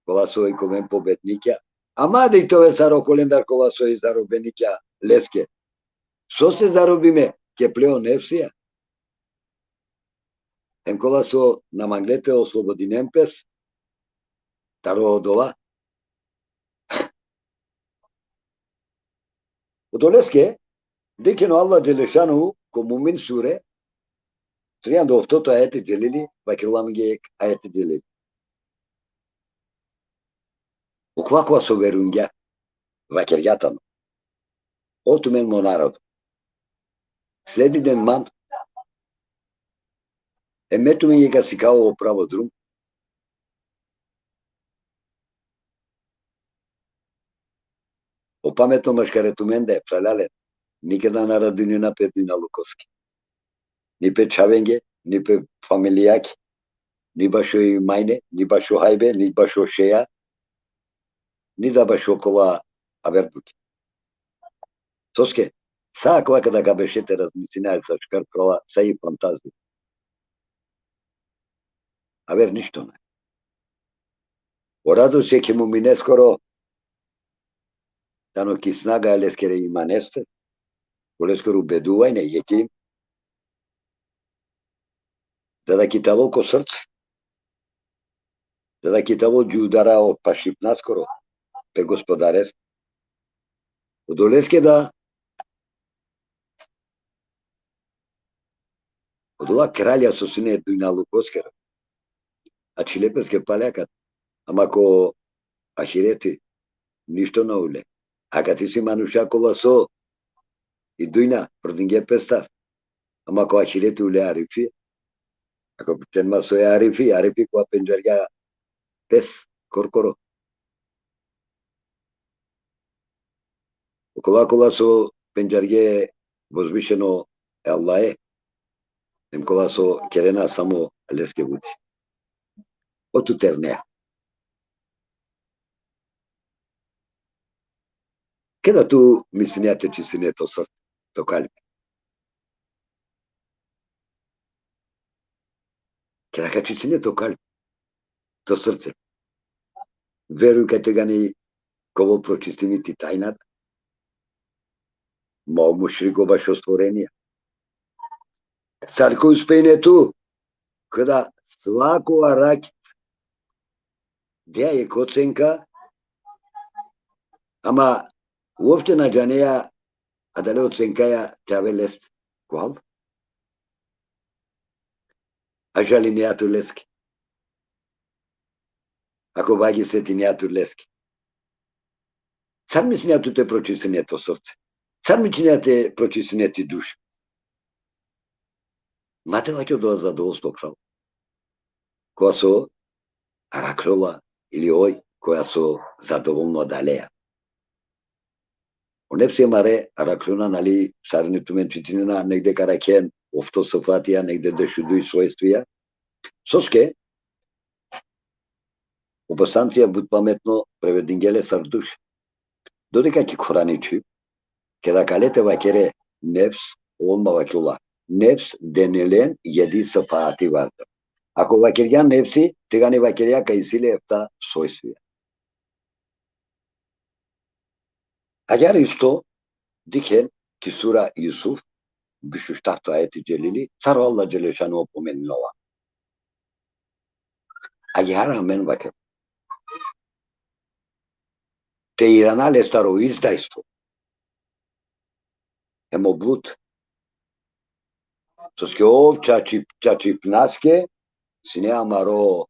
кола сој комен победникја. Ама да и тоа саро колендар кола сој заробеникја леске. Со се заробиме, ке плео нефсија. Кола со наманглете ослободинем пес, таро од ова. Одолеске, декено Аллах Джелешану, ко мумин суре, Тријан до автото ајете джелили, вакирламиге ајете джелили. Укваква со верунѓа, вакирјатано. Оту мен мо народ. Следи ден ман, мету мен јега си као право друм. Опаметно машкарето мен да е пралален. Никада на Радунина пет на Луковски. Ни пет Чавенге, ни пет фамилијаки, ни башо и мајне, ни башо хајбе, ни башо шеја, ни да башо кова авердуки. Соске, саа кога када га бешете размислинаа за шкар права, са и фантазија. Авер ништо не. Ораду се ке му мине скоро, тано ки снага лескере има несте, колескоро убедувајне, јеким, да китаво ко срце, да китаво ѓудара од пашип наскоро, пе господарес. Одолеске да од ова краља со сине Дујна Лукоскера, а чилепеске палјакат, ама ко ахирети, ништо на уле. А кати си манушакова со и Дујна, продинге пестар, ама ко ахирети уле арифи, ако пченма со арифи која пенџерја пес, коркоро. Кола со пенџерје возвишено Аллае, кола со керена само леске вути. Оту тернеа. Kada tu misinjate čistine to srce, to kalp. Kada ka čistine to kalp, to srce. Veruj kad te gani kovo pročistimiti tajnat, mogu šriko baš ostvorenija. Car koji uspejne tu, kada svako arakit, gdje je kocenka, ama uopšte nađaneja, a da li ocenkaja tjave lest. Qual? A žali neatu leski. Ako vagi se ti neatu leski. Car mi neatu te pročistine to srce. Car mi te pročistine ti dušu. Mate laćo do zadovoljstvo pravo. Koja su arakrova ili oj koja su zadovoljno daleja. Onepsi mare arakrona nali sarni tumen čitinina negde karaken ofto sofatija negde dešuduj svojstvija. Soske u bosancija bud pametno prevedingele sar duš. Dodeka ki Kuranići kada kalete vakere nefs olma vakula. Nefs denilen 7 sıfatı vardır. Ako vakirgan nefsi, tigani vakirya kayısıyla efta soysuyya. Agar isto diken ki sura Yusuf düşüş tahta ayeti celili sarı Allah Celle Şanuhu pomenin olan. Agar rağmen vakir. Te iranal estaro izda isto. Emo but Soske ov čačip naske, sine amaro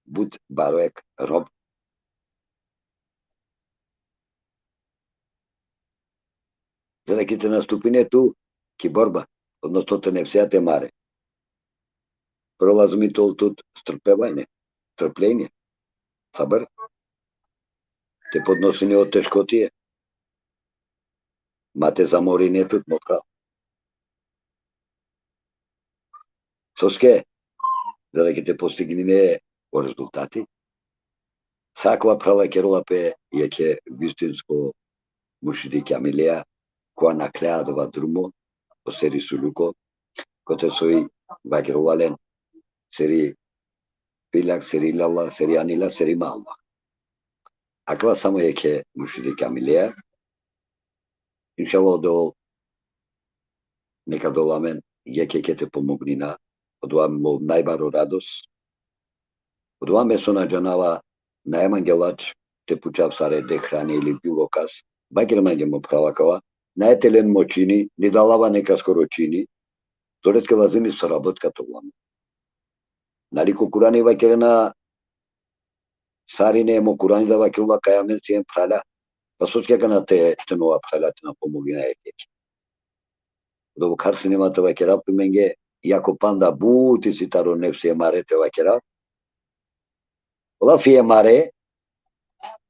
bud baroek rob. Sada kite nastupine tu ki borba, odnosno te nefsija te mare. Prolazu mi to tut strpevanje, strpljenje, sabr, te podnošenje od teškotije. Mate zamorine tut mokral. Soske, da che te postignine o rezultati. Sakva prava kerula pe je che vistinsko mušiti kamilea koja nakreadova drumo o seri suluko kote soi vakerovalen seri pilak, seri lalla, seri anila, seri malma. Akva samo je che mušiti kamilea. Inšalo do neka dolamen je che te pomognina odvamo najbaru radost. Odvame su nađanava na evangelač te pučav sare de hrani ili bilo kas. Bagir manjemo pravakava. Na etelen močini, ni dalava neka skoro čini. Toreske lazimi sarabotka to vlame. Naliko kurani vakirena sarine mo kurani da vakirula kajamen sijem prala. Pa soske kana te štenova prala te na pomogina ekeć. Dobu kar sinimata vakira menge jako panda buti si taro nefsi mare te vakira. Lafi mare,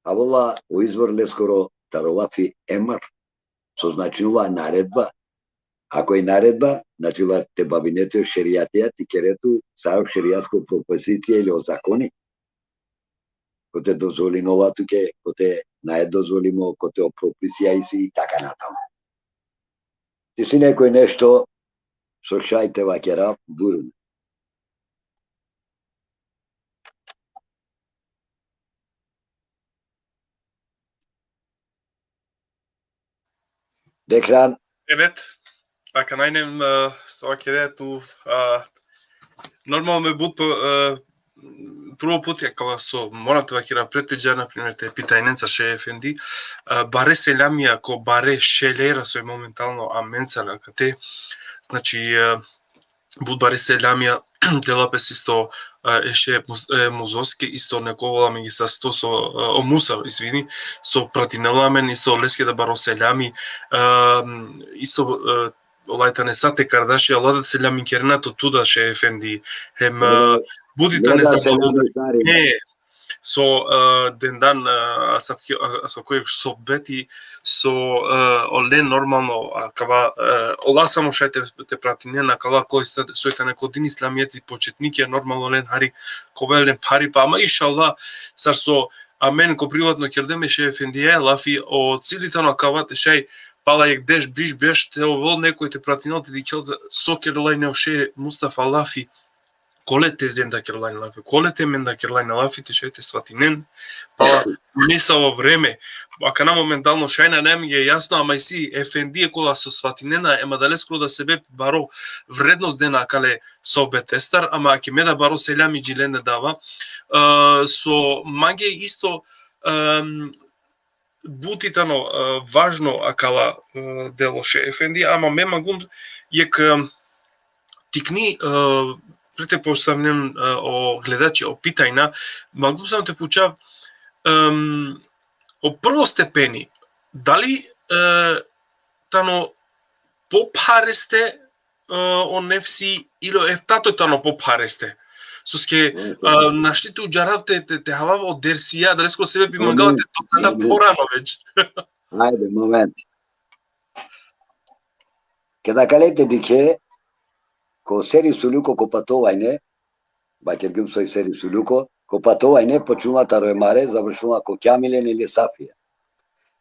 a vola u izvorle skoro taro lafi emar, so značila naredba. Ako je naredba, značila te babinete šerijatija ti keretu sav šerijatsko propozicije ili o zakoni. Ko te dozvoli novatuke, ko te najed dozvolimo, ko te opropisija isi i taka natamo. Ti si nekoj nešto sošajte vakera burun. Dekran. Evet. Ако најнем соакере ту нормално ме бут прво пут ја кога со морате вакира претеđа на пример те питајненца ше ефенди баре селами ако баре шелера со моментално аменцара кате значи бут баре селамија делапес исто еше музоски исто нековола меѓу са 100 со омуса извини со пратинеламен исто леске да баро селами исто олајта не сате кардаши аладат селами кернато туда ше ефенди хем будите не забавени не со дендан со кој со бети со оле нормално кава ола само шете те прати не на кала кој сојте неко дин исламијати почетник е нормално лен хари ковелен пари па ама иншалла сар со Амен ко приватно кердемеше ефендија лафи о цилите на кавате шај пала ек деш биш беш те овол некој те пратиноти дикел со керлајне оше Мустафа лафи коле те зенда керлајне лафи коле те менда керлајне лафи те шај те сватинен пала неса во време ака на моментално шајна не ми е јасно ама и си ефендија кола со сватинена ема дале скоро да себе баро вредност дена кале совбет естар ама ќе ме да баро селјами джилене дава со маге исто бутитано важно акала делоше ефенди ама ме магум јек тикни прете поставнен о гледачи о питајна магум сам те пучав о првостепени дали тано попаресте о нефси или ефтато тано попаресте соске наштите уџаравте те хавава од дерсија, дали скоро себе би магавате токана порано веќе. Ајде, момент. Кеда калете дике, ко сери сулуко ко патовајне, баќер гим сој сери сулуко, ко патовајне почуна тароемаре, завршуна ко Кјамилен или Сафија.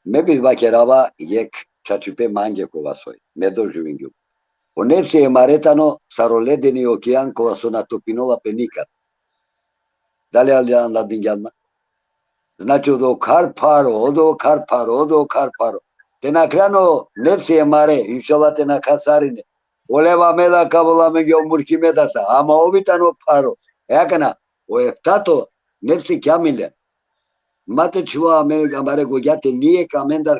Ме би баќерава јек чачипе манге ко васој, ме доживин гим. Онепси е маретано сароледени океан кога со натопинова пеникат. Дали на дингјадма? Значи одо карпаро. Те накрано непси е маре, иншала те на касарине. Олева меда кабола меѓу омурки медаса, ама обитано паро. Екана, о ефтато непси Кјамилен. Мате чува маре гогјате ние камендар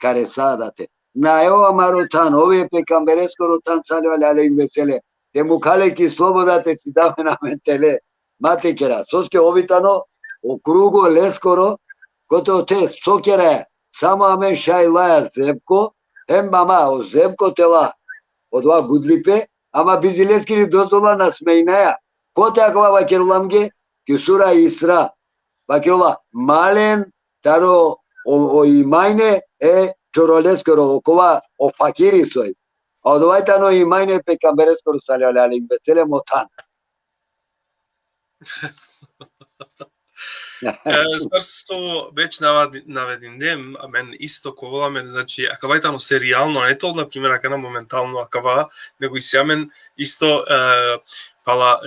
каре садате. На ева маротан, овие пекамбереско ротан сале але веселе. Те му калеки слобода те ти даме на ментеле. Мате кера, соске обитано, округо лескоро, кото те сокера, само амен шај лаја зебко, мама, о зебко тела, одва гудлипе, ама бизилески ни дозвола на смејнаја. Коте аква вакеруламге, кисура исра. Вакерула, мален, таро, о имајне е чоролескоро, окова о факири сој. А одвајтано имајне пекамберескоро салјале, али веселе мотан. Старство веќе наведен дем, а мен исто ко воламе, значи, ака вајтано серијално, не тоа, например, ака на моментално, ака него и сјамен, исто, пала,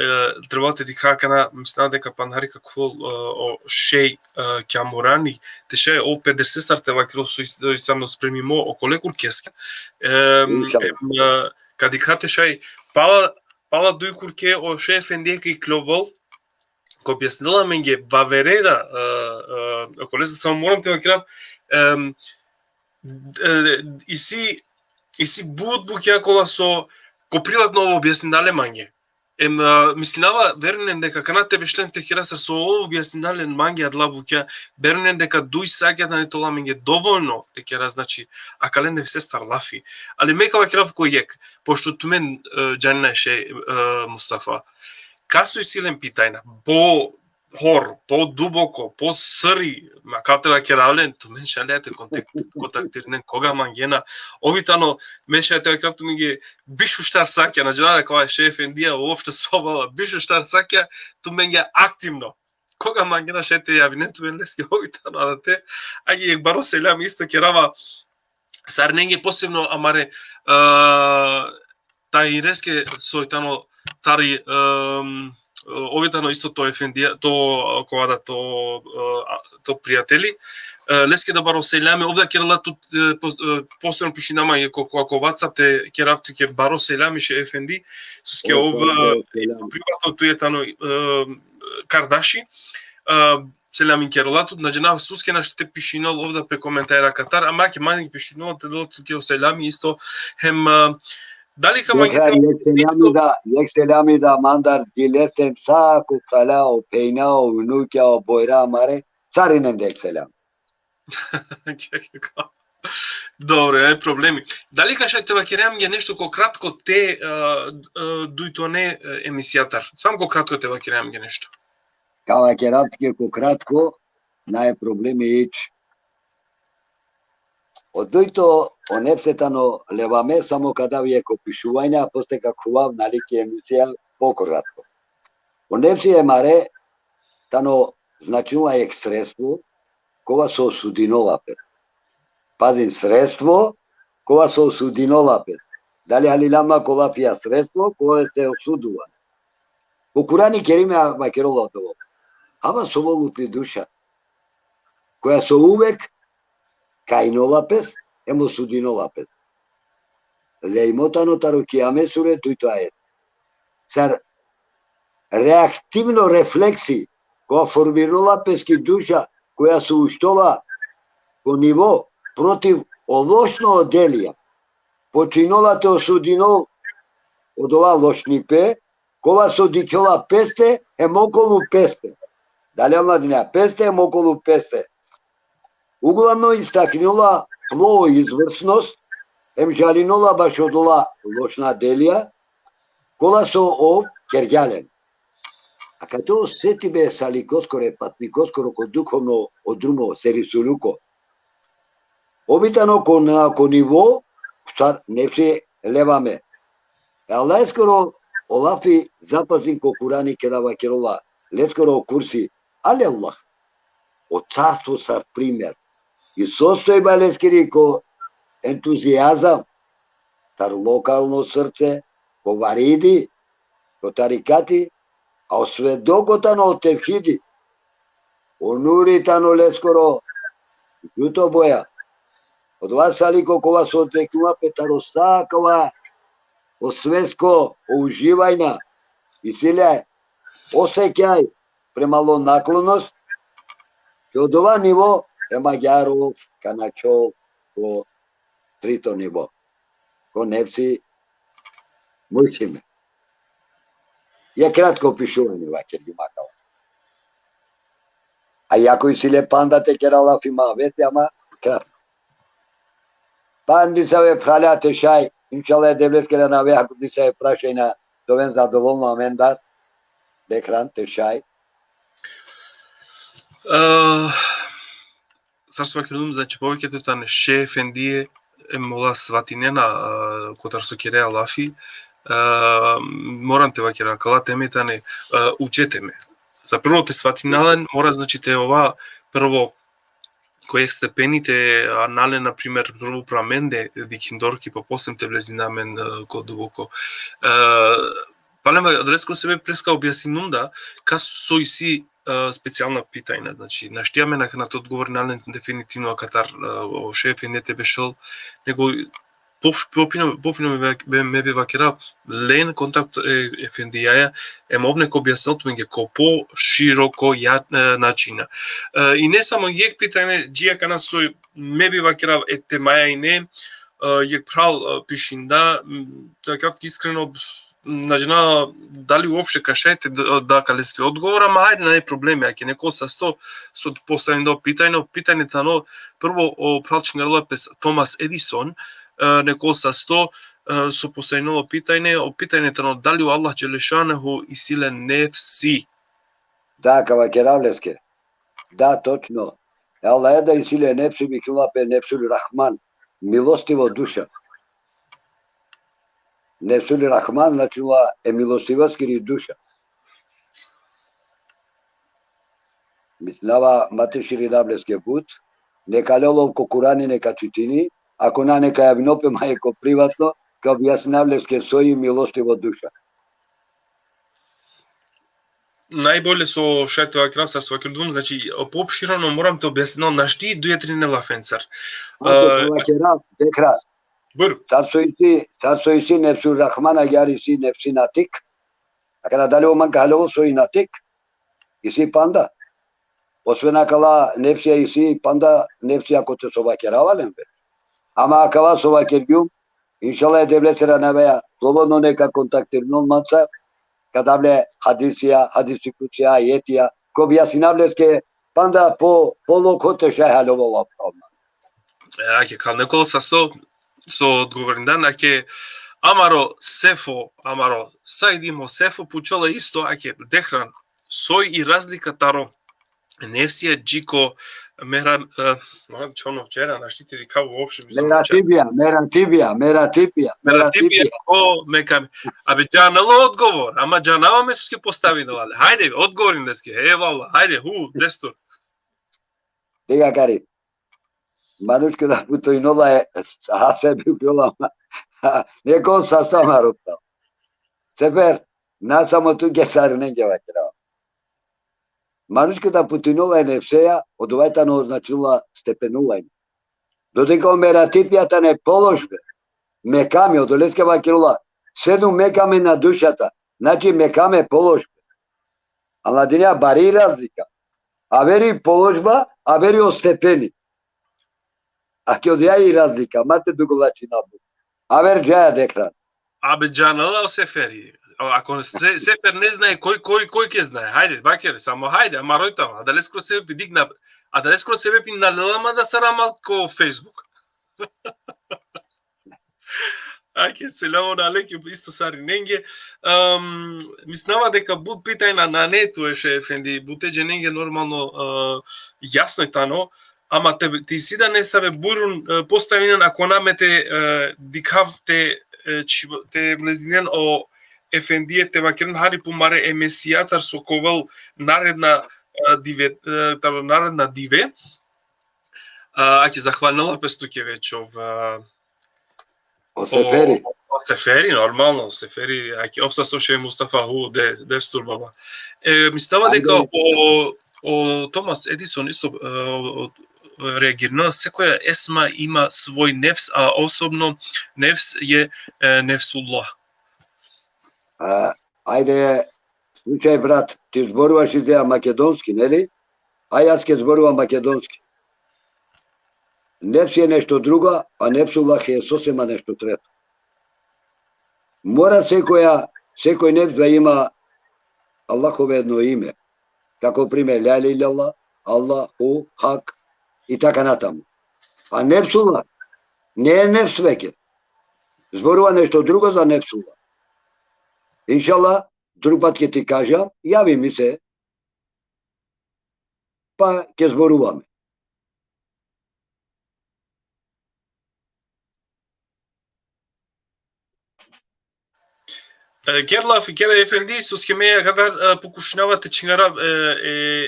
требате ди хакана, мислена дека пандари какво о шеј кјамурани, те шеј о 50 старте вакило со истано спремимо околекур кеска, кади кате шеј, пала дуј курке о шеј ефендиека и кловол, ко објаснила менге вавереда, ако не само морам те вакирав, и си буд букја кола со ко приватно ово објаснинале манге. Мислинава вернен дека кана тебе шлем те хирасар со ово објаснинале манге адла букја, вернен дека дуј саѓа да не тола менге доволно те кера, значи, акален не се стар лафи. Али мека вакирав кој ек, пошто тумен џанина еше Мустафа, касо и силен питајна, по хор, по дубоко, по сри, макате вакеравлен, ту мен шалеате контактирнен, кога мангена, овитано, мен шалеате вакерав, ту менге бишу штар сакја, на джанада кога шеф ендија, уопште собала, бишу штар сакја, ту менге активно. Кога мангена шете јави, не ту мен лески овитано, а да те, ајде јек баро селјам исто керава, сар ненге посебно, амаре, тај реске сојтано, тари овитано исто тоа ефендија, тоа кога да то пријатели, леске да баро селјаме, овда керала тут посебно пиши нама кога WhatsApp те керавти ке баро селјами ше ефенди, соске ова приватно туетано Кардаши, селјами керала тут, наџена суске на ште пишинол овда пре коментајра Катар, ама ке мањи пишинол те долу ке селјами исто хем дали кама јек селјами да мандар дилесем саку калао пејнао унуќао бојра маре царинен дек селјам. Добре, не проблеми. Дали каша те вакерам ја нешто ко кратко те дујтоне емисијатар. Сам ко кратко те вакерам ја нешто. Кава керамтке ко кратко нај проблеми ич. Од дојто онепсетано леваме само када вие ко пишувања, а после какував налики емисија пократко. Онепси е маре, тано значило е средство кога се осудинолапе. Пазин, средство кога се осудинолапе. Дали халилама кога фија средство кога се осудува. По Курани Кериме вакероло тоа. Ама со волупи душа, која со увек кајнолапес, емо судинолапес. Лејмотано тарокиаме суре тујто ајет. Сар реактивно рефлекси, која формиролапес ки душа, која се уштола по ниво против лошно оделија. Починолате осудинол од ова лошнипе, кога со дикола песте, емоколу песте. Дали омладина песте, емоколу песте. Углавно истакнила плоо изврсност, жалинола баш од ова лошна делија, кола со ов кергјален. А като сети бе саликоскоре, патникоскоро ко духовно одрумо серисулуко, обитано кон ниво, стар нефси леваме. Ала ескоро олафи запазин ко Курани кедава керола, лескоро курси, але Аллах, од царство са пример. И состојба лескери ко ентузијазам, тар локално срце, ко вариди, ко тарикати, а осведокотано од тевхиди, онуритано лескоро, јуто боја, од вас салико кога се отрекнува петаростакова, освеско, уживајна, и силе, осеќај премало наклоност, и од ова ниво е Маѓаров, Каначов, ко трито ниво, ко нефси мујсиме. Е кратко пишување ваќе ги макава. А јако и силе пандате кералаф има вете, ама кратко. Панди се ве фраляте шај, иншалла девлескера на ве, ако ти се ве прашај на довен задоволно амендар, дехран те шај. Царство Кердум, значи повеќето тане ше ефендие е мола сватинена котар со кереа лафи, морам те вакера кала темета не учетеме. За прво те сватинален мора значи те ова прво кој степените анале на пример прво праменде дикиндорки по посем те влези на мен ко дубоко. Палема адреско себе преска објаснинунда ка сој си специјална питајна, значи наштијаме на тоа одговор нален дефинитивно катар о шеф не те бешел, него попино ме бе вакера лен контакт ефендијаја мовне ко објаснот меѓу ко по широко начина. И не само јек питање џија кана сој ме би вакера темаја и не јек прал пишинда, така искрено најна дали уопште кашајте да калески одговора, ма ајде на проблеми, аќе некој са со поставено питањето но прво о пралчен лапес Томас Едисон, некој са со поставено питање, о питањето но дали у Аллах Джелешанаху и силе нефси. Да, кавакеравлеске. Да, точно. Аллах е да и силе нефси бихилапе нефсул Рахман, милостиво душа. Нефсули Рахман значила е милостивост кири душа. Мислава мате шири наблеске пут, нека лелов ко Курани нека читини, ако на нека јавнопе мајко приватно, ка објаснавлеске сој милостиво душа. Најболе со шетова крав со Кердум, значи поопширено морам те објаснам на шти дујетри не лафенцар. Декра. Царсо иси нефсу Рахмана јариси нефси натик. А када дали оман калево сој натик, иси панда. Освен акала нефсија иси панда нефси ако те со вакеравален бе. Ама акава со вакергјум, иншалла девлесера навеја, слободно нека контактирнул маца, када вле хадисија, хадисикуција, ајетија, ко објаснавлеске панда по локоте шајалово лапална. Аќе кал некола со одговорен дан, аќе амаро сефо, амаро сајдимо сефо пучола исто, аќе дехран сој и разлика таро нефсија джико Čo ono včera naštítili kávu, uopšte by som Meratipia. mekam. Абе canlı odgovor. Ama canava mesuske postavili. Hajde, odgovorim deske. Eyvallah. Hajde, destur. Diga, Karim. Manuška da putoj nova je a sebi ukrila. Neko sasvim arupta. Sefer, na samo tu gesar nenge vakira. Manuška da putoj nova je nefseja, od ovajta ne označila stepenuvanje. Dodeka meratipijata ne položbe. Mekame, od oleske vakirula. Sedum mekame na dušata. Znači mekame položbe. A mladinja bari razlika. A veri položba, a veri o stepeni. A che odija i razlika, mate dugovači nabu. A ver džaja dekran. Абе canlı o seferi. Ako sefer ne znaje, koji ke znaje? Hajde, vakir, samo hajde, amaroj tamo. A da li skoro sebe digna, a da li skoro sebe pinalama da saramal ko Facebook. Ајке, селамон алейкум, исто сари ненге. Мислава дека буд питај на нету еше ефенди, бутеđe ненге нормално јасно е тано, ама ти си да не сабе бурун поставинен ако намете дикав те влезинен о ефендие те вакерен хари пумаре емесијатар со ковал наредна диве. Ајке захвалнала пестуке веќе O seferi. O seferi, нормално, o seferi, ајке овса со ше Мустафа дестур баба. Мислава дека о Томас Едисон исто реагирна, секоја есма има свој нефс, а особено нефс е нефсуллах. Ајде, слушај брат, ти зборуваш идеја македонски, нели? А јас ќе зборувам македонски. Нефс е нешто друго, а нефсуллах е сосема нешто трето. Мора секој нефс да има Аллахово едно име. Како пример, ла иля илlallah, Аллаху, хак и така натаму. А нефсуллах не е нефс веќе. Зборува нешто друго за нефсуллах. Иншалла, друг пат ќе ти кажам, јави ми се, па ќе зборуваме. Герлаф и Гера Ефенди со схемеја кадар покушнавате чингара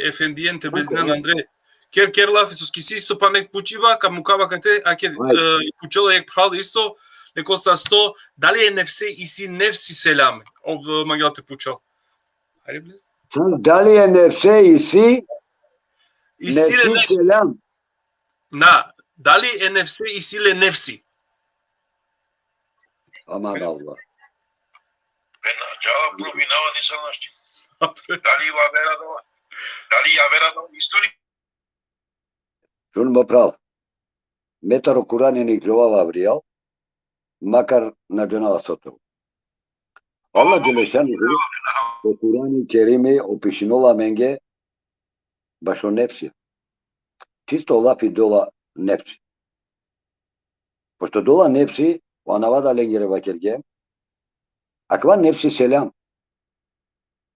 Ефендиенте безнен Андре. Герлаф со скиси исто па нек пучива, ка мукава кате, а ке пучела ек прал исто, неко са 100, дали е нефсе и си нефси селам, об магијате пучал. Хајде близ. Дали е нефсе и си нефси селам? На, дали е нефсе и силе нефси? Аман Аллах. Ceva provinava nisam našti. Da li ja vera историја? Шунмо прав. Метаро Курани ни грова вријал, макар на джанава сотел. Аллах Джелешани по Курани Керими опишинола менге баш о нефси. Чисто лафи дола нефси. Пошто дола нефси, ванавада ленгере вакерге, аква нефси селам.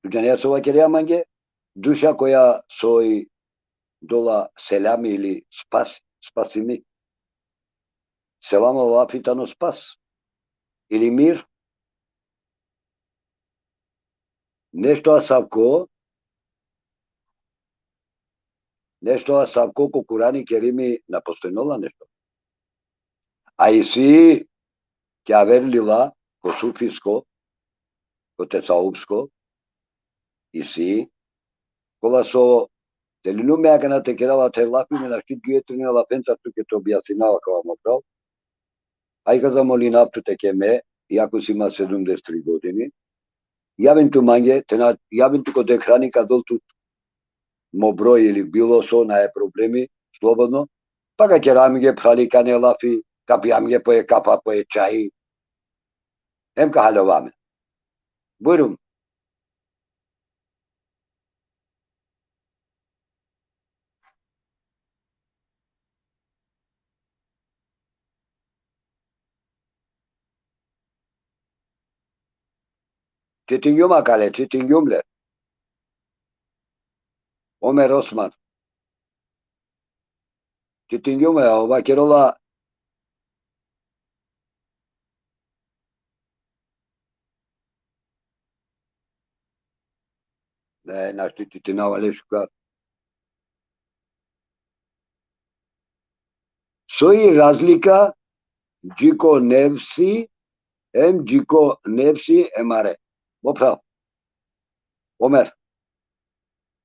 Джанија со вакерја манге, душа која сој дола селам или спаси ми. Селам лафитано спас. Или мир. Нешто асавко ко Курани Керими напостојнола нешто. А и си ќе верлила ко суфиско, ко тесаупско, и си кола со делину мега на текерава те лапи ме на шти дуетрина лапенца туке то објаснава кога му прав. Ајка за молина апту теке ме, иако си има 73 години, јавен ту манге, јавен ту код екрани кадол ту мо број или било со на проблеми, слободно, па ка керамиге праликане лафи, капиамге пое капа пое чаи, ем ка халоваме. Бујрум. Çetin Akale, Çetin Gümler. Ömer Osman. Ti tingume, ova kerola našto ti navale šuka. Soji razlika džiko nevsi džiko nevsi emare. Moprav. Omer,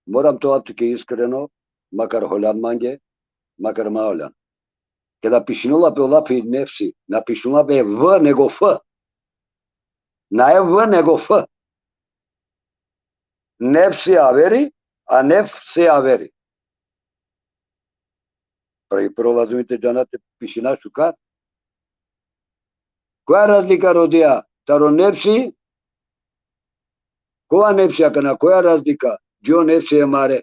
moram to aptike iskreno, makar holan mange, makar maolan. Kada pišinula pe olapi nefsi, na pišinula pe v nego f. Na je v nego f. Nefsi averi, a nefsi averi. Prvo razumite džanate pišina šukar. Koja je razlika rodija? Taro nefsi, koja nefsi akana, koja je razlika? Jo nefsi emare.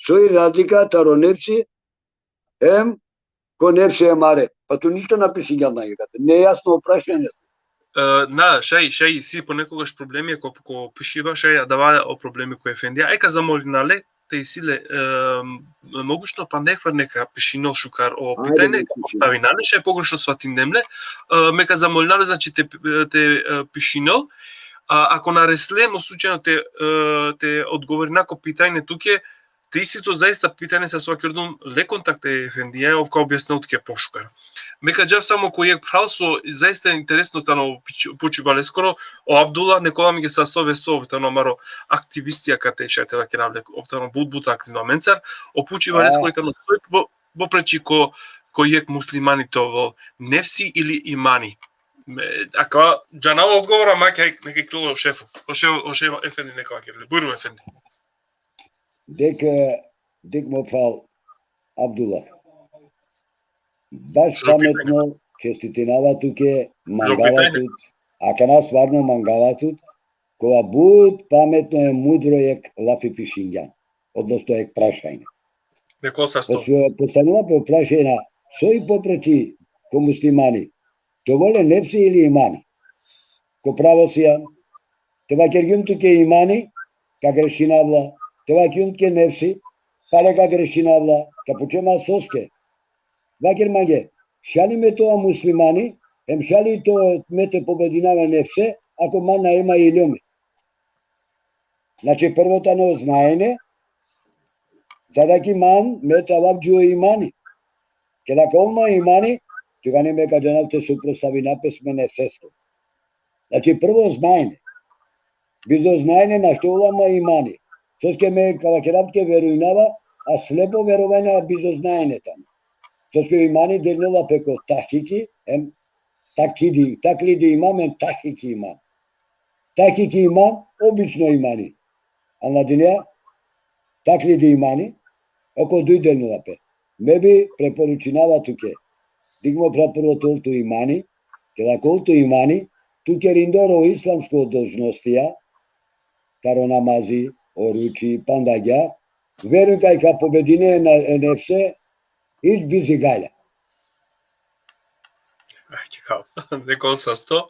Soji razlika taro nefsi, ko nefsi emare. Pa tu ništa napiši няма играте. Неясно опрашање. На, шај си понекогаш проблеми ко пишива шај дава о проблеми кои ефендија. Ајка замоли нале те и силе могушно па нехвар нека пишино шукар о питање нека постави нале шај погрешно сватиндемле. Мека замоли нале значи те пишино. Ако нареслемо случајно те одговори нако питање туке те истото заиста питање се сваќордум ле контакт ефендија овка објаснил туке пошукар. Мека джав само кој е прав со заиста интересно тано почувале скоро о Абдула Никола ми ги састове тано маро активистија кате шате ла керавле оптано бут активно менцар о почувале скоро тано сој попречи кој е муслимани тоа нефси или имани. Ака джанал одговора маке неки кло шеф. О шеф ефенди некоја керавле. Бујру ефенди. Дек му прав Абдула. Баш паметно, честитинава туке, мангава тут, ака нас сварно мангава тут, кога буд паметно е мудро ек лафи пишињан, односно ек прашајне. Неко са сто. Постанува по прашајна, сој попречи ко муслимани, то воле нефси или имани? Ко право сијан, теба кергјум туке имани, ка грешинавла, теба кјум туке нефси, пале ка грешинавла, ка почема соске. Вакер маге, шали ме тоа муслимани, шали тоа мете побединава нефсе, ако мана има илјоме. Значи првото но знаене, задаки ман мета вабджу имани. Кеда колма имани, тога не ме кажанавте супростави напесме нефсеско. Значи прво знаене. Бизо знаене на што улама имани. Соске ме кавакерапке верујнава, а слепо верување бизо знаене тамо. Соске имани дернела пеко тахики, такли да имам, тахики имам. Тахики имам, обично имани. А на денеја, такли да имани, око дуј дернела пе. Ме би препоручинава туке. Дигмо прапорво толту имани, кеда колту имани, туке риндоро исламско должностија, каро намази, оручи, пандагја, верујкај ка победине на нефсе, Ич бизи гајле. Као, неко са сто.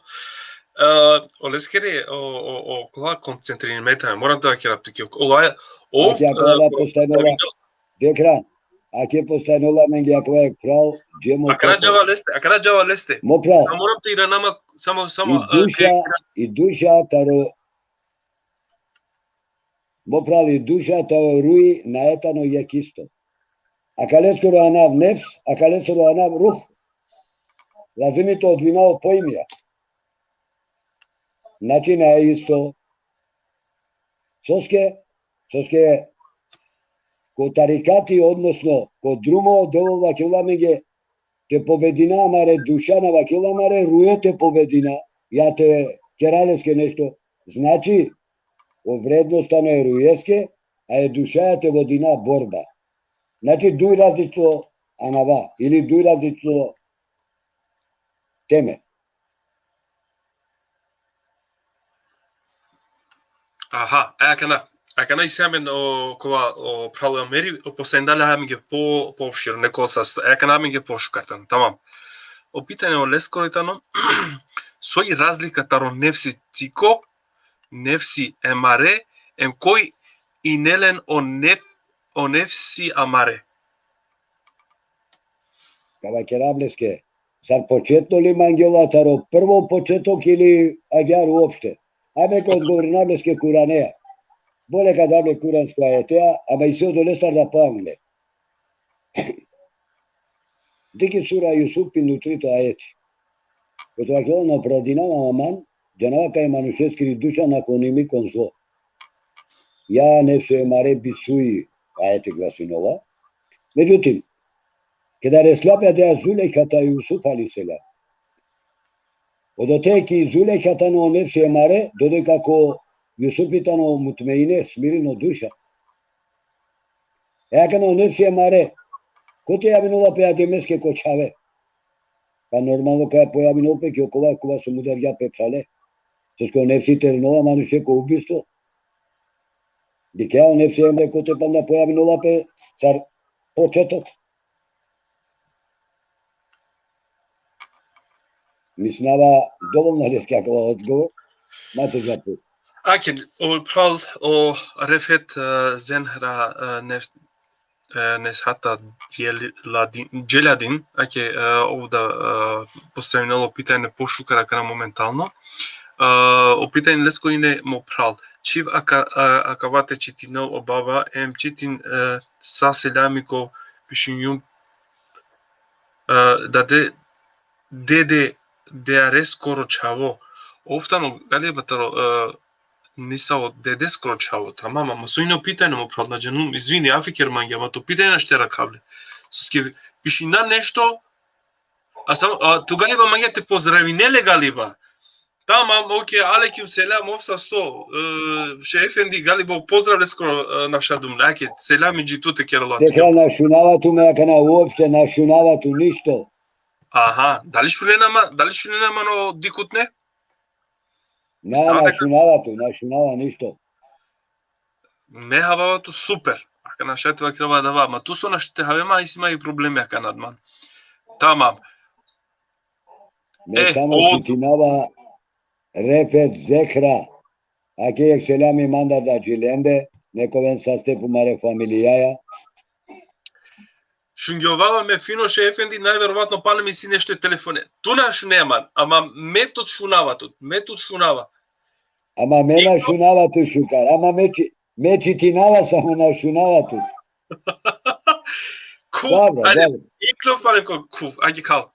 Олескери, о кола концентрирани метање, морам да ќе раптуки. Ола о Декран. Аке постанола менге ако е крал, джемо. Акара джава лесте. Мо прав. Морам да ира нама само и душа таро. Мо прав и душа таро руи наетано јак исто. Акалескоро анав нефс, акалескоро анав рух. Разумите од винао поимија. Значи не е исто. Соске ко тарикати, односно ко друмо дело вакила меге те победина, маре душа на вакила, маре руе те победина. Ја те кералеске нешто. Значи, о вредноста на е руеске, а е душа те водина борба. Значи, дуј различно анава, или дуј различно теме. Аха, акана и семен кога правилно мери, посендале хамиге пообширно некој састо. Акана хамиге пошукатан, тамам. Опитање о лескоритано, сој разлика таро нефси цико, нефси емаре, кој инелен о нефси амаре. Kavakerables ke. Zar početno li mangilataro, prvo početok ili ađar uopšte. Ajme kod govornables ke kuranea. Bole kad hable kuransko ajetea, ama i sve do lestar da pangle. Diki sura Yusuf nutrito ajeti. Като ако оправдинава Аман, Джанава кай манушескри душа на коними конзо. Я не се маре бисуи, аете гласинова. Međutim, kada resljapja da Zulejhata Yusuf alisela. Odoteki Zulejhata no nefse mare, dode kako Yusufitano mutmeine smirino duša. Eakano nefse mare, kote javinova pe ademeske kočave. Pa normalno kada pojavim opet je kova su mudarja pepsale. Защото нефси тернова мануше ко убийство. Дикео нефси емре ко те панда появи нова пе цар почеток. Мислава доволно ли скакава отговор? Мате запу. Акен, прал о рефет зенхра несхата Джелядин, аке овда поставинало питање пошукара кана моментално. Опитање лескоине мо прал. Чив акавате читинол обава ем читин са селамико пишинјум даде деде деаре скоро чаво. Офтано галебатаро нисао деде скоро чаво. Тамама, ма соино питање мо прал на джанум. Извини, афикер манги, ама то питање на штера кавле. Соске пишина нешто, а сам ту галеба манги те поздрави, не ле галеба. Tamam, okey, aleyküm selam, ofsa sto. Şey efendi galiba pozdravlja skoro naša dumljake. Selam i tu kerala. Tekrar našunavatu me kana uopšte našunavatu ništo. Aha, da li šunenama no dikutne? Našunava ništo. Me havavatu super. Aka našetva krava dava, ma tu su našite havema i ima i problemi aka nadman. Tamam. Ne samo čitinava Refet Zekra, aqui excelame manda da Gilende, ne comenzaste por mare familiaja. Шунгјовава ме фино ше ефенди, најверојатно пале ми си нешто телефоне. Туна шунема, ама метод шунава. Ама мена шунава ту шукар, ама мечи тинава само на шунава ту. Кув, иклов паленко кув, ајде кал.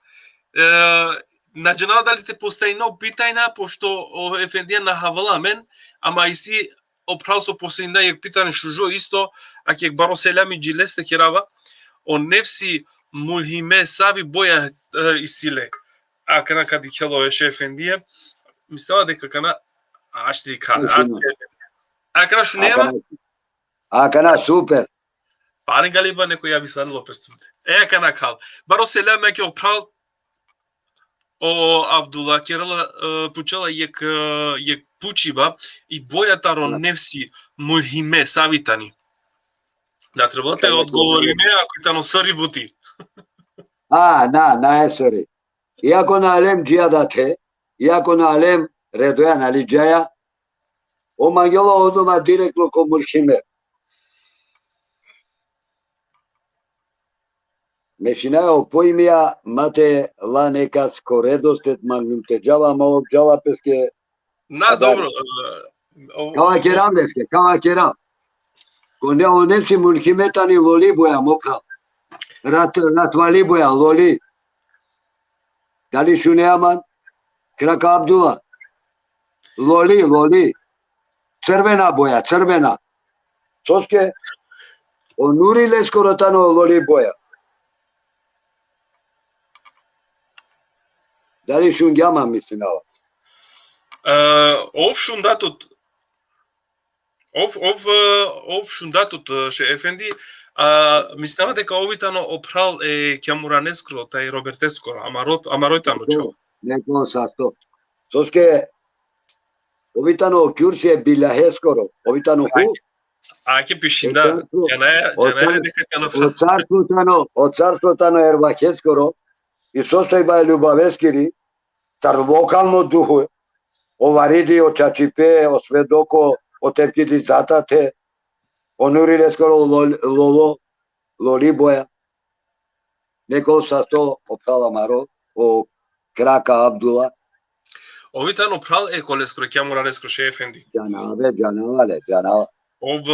На джанава дали те постојно питајна, пошто ефендија на хавала мен, ама и си оправ со постојна јак питање шужо исто, а ќе баро селами джилесте керава, он нефси мулхиме сави боја и силе. А кана кади кело еше ефендија, мислела дека кана ашти кана. А кана шунема? А кана супер. Пален галиба некој јави садило престуде. Кана кал. Баро селами ќе оправ o Abdullah Kerala pučala јек пучиба и бојата ро нефси мулхиме савитани. Да треба да те одговориме ако тано сори бути. На сори. Иако на алем джиадате, иако на алем редоја на лиджаја, о мангела одома директно ко мулхиме. Мешинајо поимија мате ла некас коредостет магнум те джава, ма ов джава песке... На, добро. Кава керам деске, кава керам. Коне о нефси мулхиметани лоли боја мопра. Ратвали боја лоли. Дали шунеаман? Крака Абдула. Лоли. Црвена боја, црвена. Соске, онури лескоро тано лоли боја. Дали шунгјама мислинава? Ов шундатот ше ефенди, мислинава дека овитано опрал Кјамуранескро, тај Робертескро, ама ројтано чао. Неко састо. Соске, овитано кјурсе билахескоро, овитано ху? Ке пишинда, џанаја дека кано... Од царството ервахескоро, и состојба љубавескири, цар локално духу, овариди, о чачипе, о сведоко, о тепкиди затате, онури лескоро лоли боја. Neko sasto optala maro, o kraka Abdullah, Овитан опрал еколескро, ќе мора лескро ше ефенди. canavale. Ов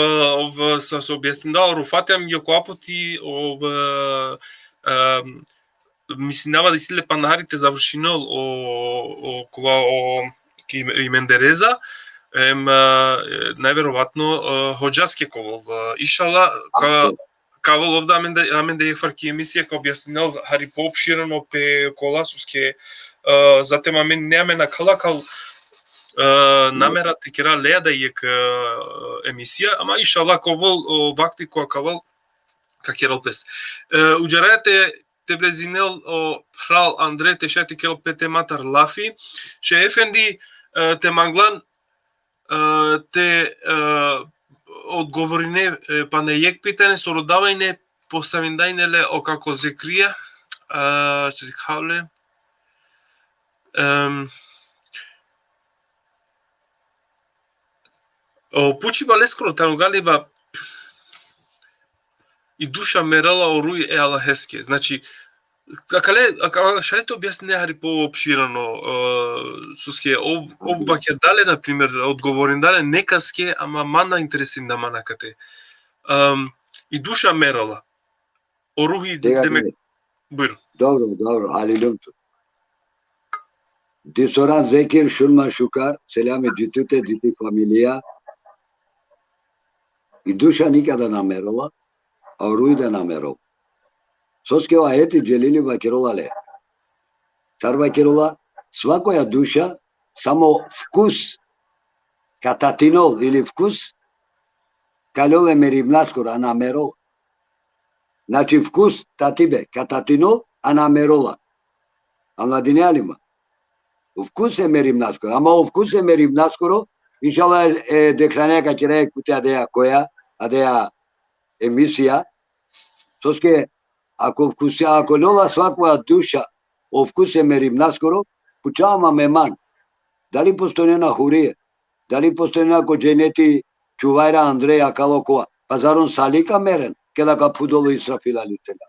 се објаснила Руфатем Јокоапоти мислинава да силе панарите завршинол о Мендереза, најверојатно хоџаске ковол. Ишала кавол овда амен да ефарки емисија ка објаснил хари поопширено пе коласуске затем амен неаме на калакал намера текера леја да јек емисија, ама ишала ковол вакти која кавол какерал пес. Уџарајате те блезинел прал Андре те шати кел пете матар лафи, ше ефенди те манглан те одговорине па не јек питање со родавајне поставиндајнеле о како зекрија чекавле Пучи балескро танугалиба и душа мерала оруј е алахеске. Значи, шајте објасни хари поопширано суске обваќа дале, например, одговорин дале некаске, ама мана интересин да манакате. И душа мерала. Оруhi demek. Buyurun. Dobro, halilumtu. Di soran Zekir Şulman Şukar, selam editute diti familia. I duša nikada namerala, a oruj da namerala. Soske o ajeti Dželili vakirola le. Car vakirola, svakoja duša samo vkus katatinol ili vkus kalole merimnaskor a namerala. Znači vkus tatibe katatinol a namerala. Anladinjalima. Vkus je merimnaskor, ama o vkus je merimnaskoro, inšala dekranea ka kira kutea dea koja, adea emisija, soske ako lola svakoja duša o vkuse merim naskoro, pučavama meman. Da li postoji nena hurije? Da li postoji nena ko dženeti čuvajra Andreja Kalokova? Pa zar on salika meren? Kada ga pudolo Israfila litega.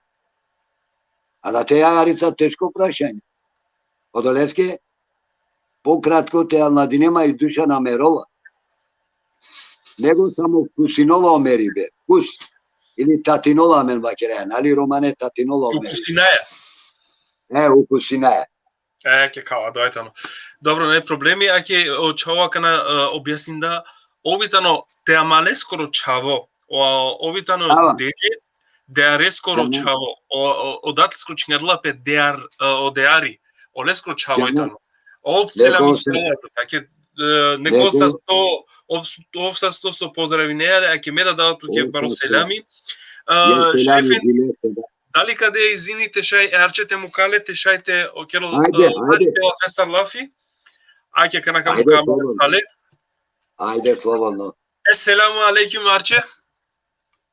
A da te jagarica teško prašanje. Odoleske, pokratko te alnadinema i duša namerova. Nego samo vkusinova omeribe. Vkus. Ili tatinola men vakirean. Ali romane tatinola omeribe. Ukusinaja. Ukusinaja. Ќе кава, дојтано. Добро, не проблеми, а ќе човека на објасним да овитано те амалескоро чаво, овитано деарескоро чаво, одатлскоро чингадла пе деари, олескоро чаво итано. Ов цела ми ќе него со сто со поздравинеа, а ќе ме да дадат ќе баро селами. Дали каде извините шај арчете му калете шајте окело фестар лафи? Ајде кана каму кале. Ајде слободно. Еселаму алейкум арче.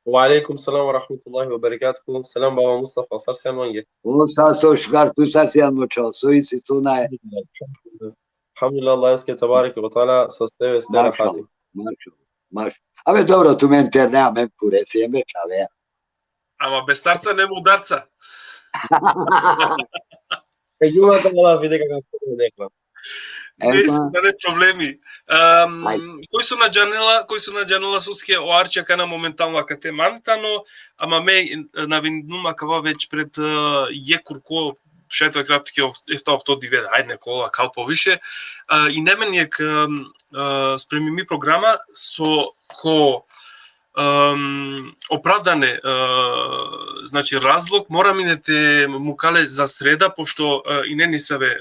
Wa alaikum salam wa rahmatullahi wa barakatuh. Selam baba Mustafa Sarsiyan Vange. On sa sto shkar tu Sarsiyan moço. Soi si tuna. Alhamdulillah Allah eske tebareke ve taala sa steve stera hati. Maš. Ave dobro tu me internea me pure sieme čave. Ама без старца нема ударца. Кајува таа видека како дека. Не проблеми. Кои се на џанела суске оарче кана моментално кате мантано, ама ме навинднума кава веќе пред јекурко шетва крафтike ефтав то дивер, ајде кола кал повише. И немен јек спреми ми програма со ко оправдане значи разлог мора минете мукале за среда пошто и не севе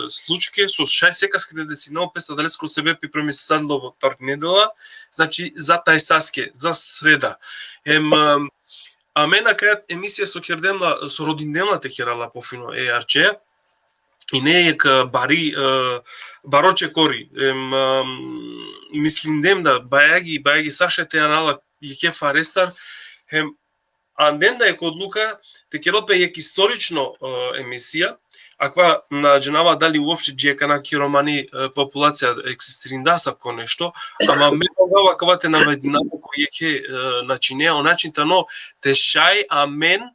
случаи со секаските десино песта дали скро себе премислало во тор недела значи за тај саске за среда а мене кај емисија со кердемла со родиндемлата керала пофино арче и не е бароче кори мислиндем да бајаги сашете анала и ке фарестар анден да е одлука те керопе е исторично емисија аква на дженава дали уопште джека на киромани популација екзистиринда са ко нешто ама меногава кава те наведна кој е начинеа начин тано те шај амен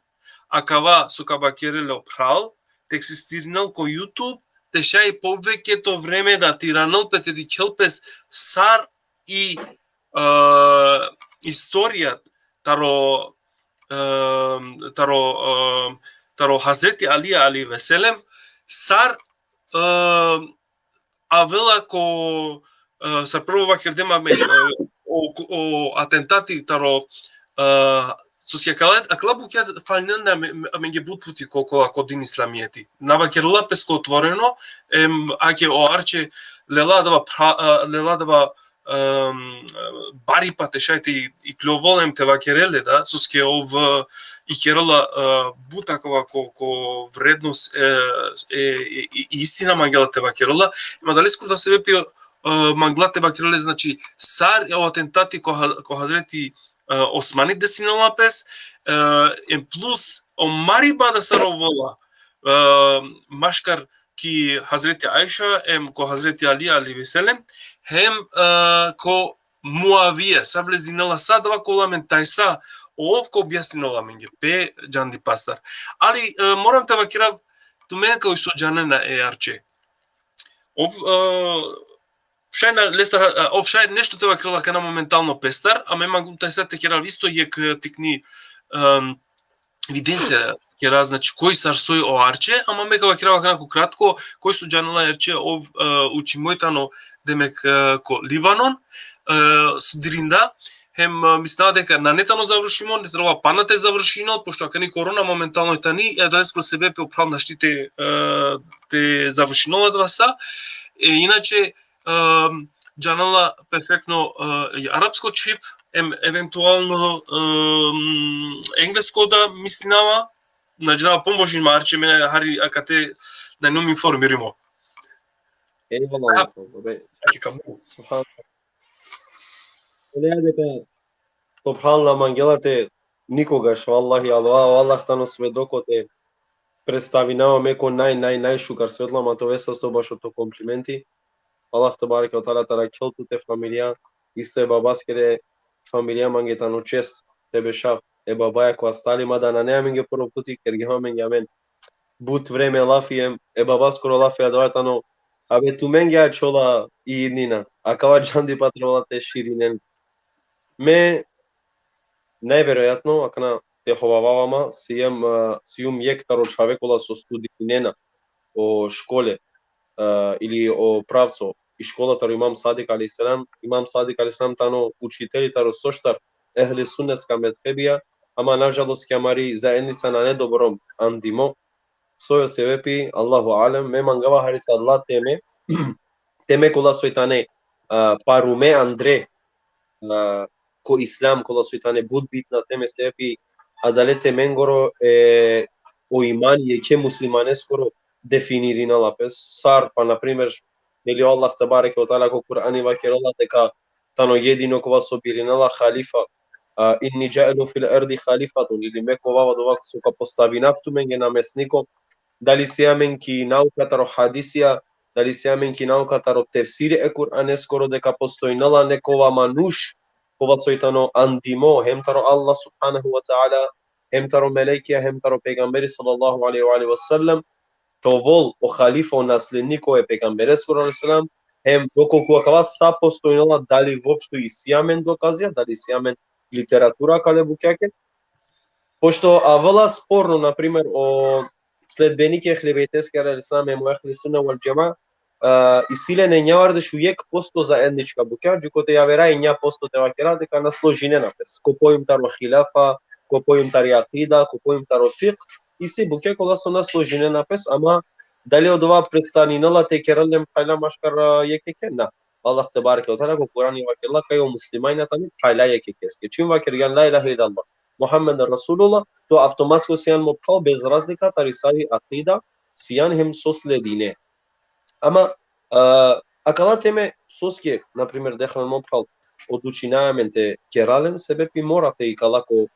акава со кабакереле опрал, тек си стирнал ко YouTube, те шај повеќето време да ти ранал пете ди келпес сар и историјат таро Хазрети Али Али Веселем сар авела ко сар прво вакердема о атентати таро Сусјакалет, акла буќа фалнен на менге бутпути ко дин исламиети. Навакерла песко отворено, аке оарче лела дава бари пате шајте и кловолем те вакереле, да, суске ов и керала бутакова ко вредност и истина мангела те вакерла, има дали скоро да се вепи мангла те вакереле, значи сар о атентати ко Хазрети Османи десинала пес, плюс о мариба да саровола машкар ки Хазрети Аиша, ко Хазрети Али Али Веселем, хем ко Муавија, са влезинала садова коламен тајса, овко објаснинала менге, пе Джанди Пастар. Али морам те вакирав, тумен као и со Джанена арче. Шај нешто те вакрила кана моментално пестар, а ме мангум тај сет те керал исто јек текни виденце кера, значи кој сар сој о арче, ама ме кава керава канако кратко, кој со Джанела арче ов учи мојтано демек ко Ливанон, судиринда, хем мислеа дека нанетано завршимо, не треба панате завршино, пошто ако ни корона моментално тани, далеско себе пе оправна штите те завршинолат са, иначе Джанела перфектно арапско чип, евентуално енглеско да мислинава, најдава поможи марче мене хари акате да не ми информиримо. Eyvallah. Subhanallah, мангелате никогаш, валлахи, Аллахтан осведокот е представинаваме ко нај шукар светла, ма тоа се со башото комплименти. Аллах те бареке отала тара келтуте фамилија, исто е бабаскере фамилија мангетано чест, тебе шав, е бабаја која стали, мада на неа менге прво пути, кер ги хамен јамен. Бут време лафием, е бабаскоро лафија дојатано, абе ту менге чола и иднина, а кава Джанди Пастар те ширинен. Ме, најверојатно, акна те ховававама, сијум јектаро човекола со студинена о школе или о правцо и школата Имам Садик алейхиселам, Имам Садик алейхиселам тано учителите соштар ехли суннетска медхебија, ама нажалост ќе мари заедница на недобром андимо. Сојо се вепи, Аллаху алем, ме мангава харица Аллах теме кола сојтане паруме Андре ко ислам кола сојтане буд битна теме се вепи, а далете менгоро о иман јеќе муслимане скоро дефинирина лапес сар, па например нели Аллах те бареке во таala ко Кур'ани вакерала дека тано едино кога собиринала халифа инни джаелу фил арди халифатун, или ме ковава довака со ка поставинавту менге намеснико, дали се мен ки науката ро хадисија, дали се мен ки науката ро тефсири е Кур'ане скоро дека постојнала некова мануш кога сојтано андимо хемтаро Аллах субханаху ва таала, хемтаро мелејкија, хемтаро пегамбери саллаллаху алейхи ва саллем, то вол о халифа о наследнико е пегамбере скоро алейхиселам, хем доколку акава са постојнала дали воопшто и сијамен доказија, дали сијамен литература кале букјаке, пошто авала спорно, например, о следбенике хлебетески алейхиселам е муахли сунна вал џема, и силене њаварде шујек посто заедничка букја, џукоте ја вера и ња посто те вакера дека насложине напес, ко поим таро хилафа, ко поим тари акида, ко поим таро фиқ, и се букја кола со насложине напес, ама дали од ова представнинала те кералем хајла машкар јекеке, на. Аллах те бареке отала ко Курани вакерла кај муслимајната ни хајла јекекеске. Чим вакер јан ла илаха илаллах Мухаммед Расулулlah, то автоматско сијан му пал без разлика тари сари акида, сијан хем со следине. Ама акала теме соске, например, дехлан му пал од учинајаменте керален, себе пи морате и калако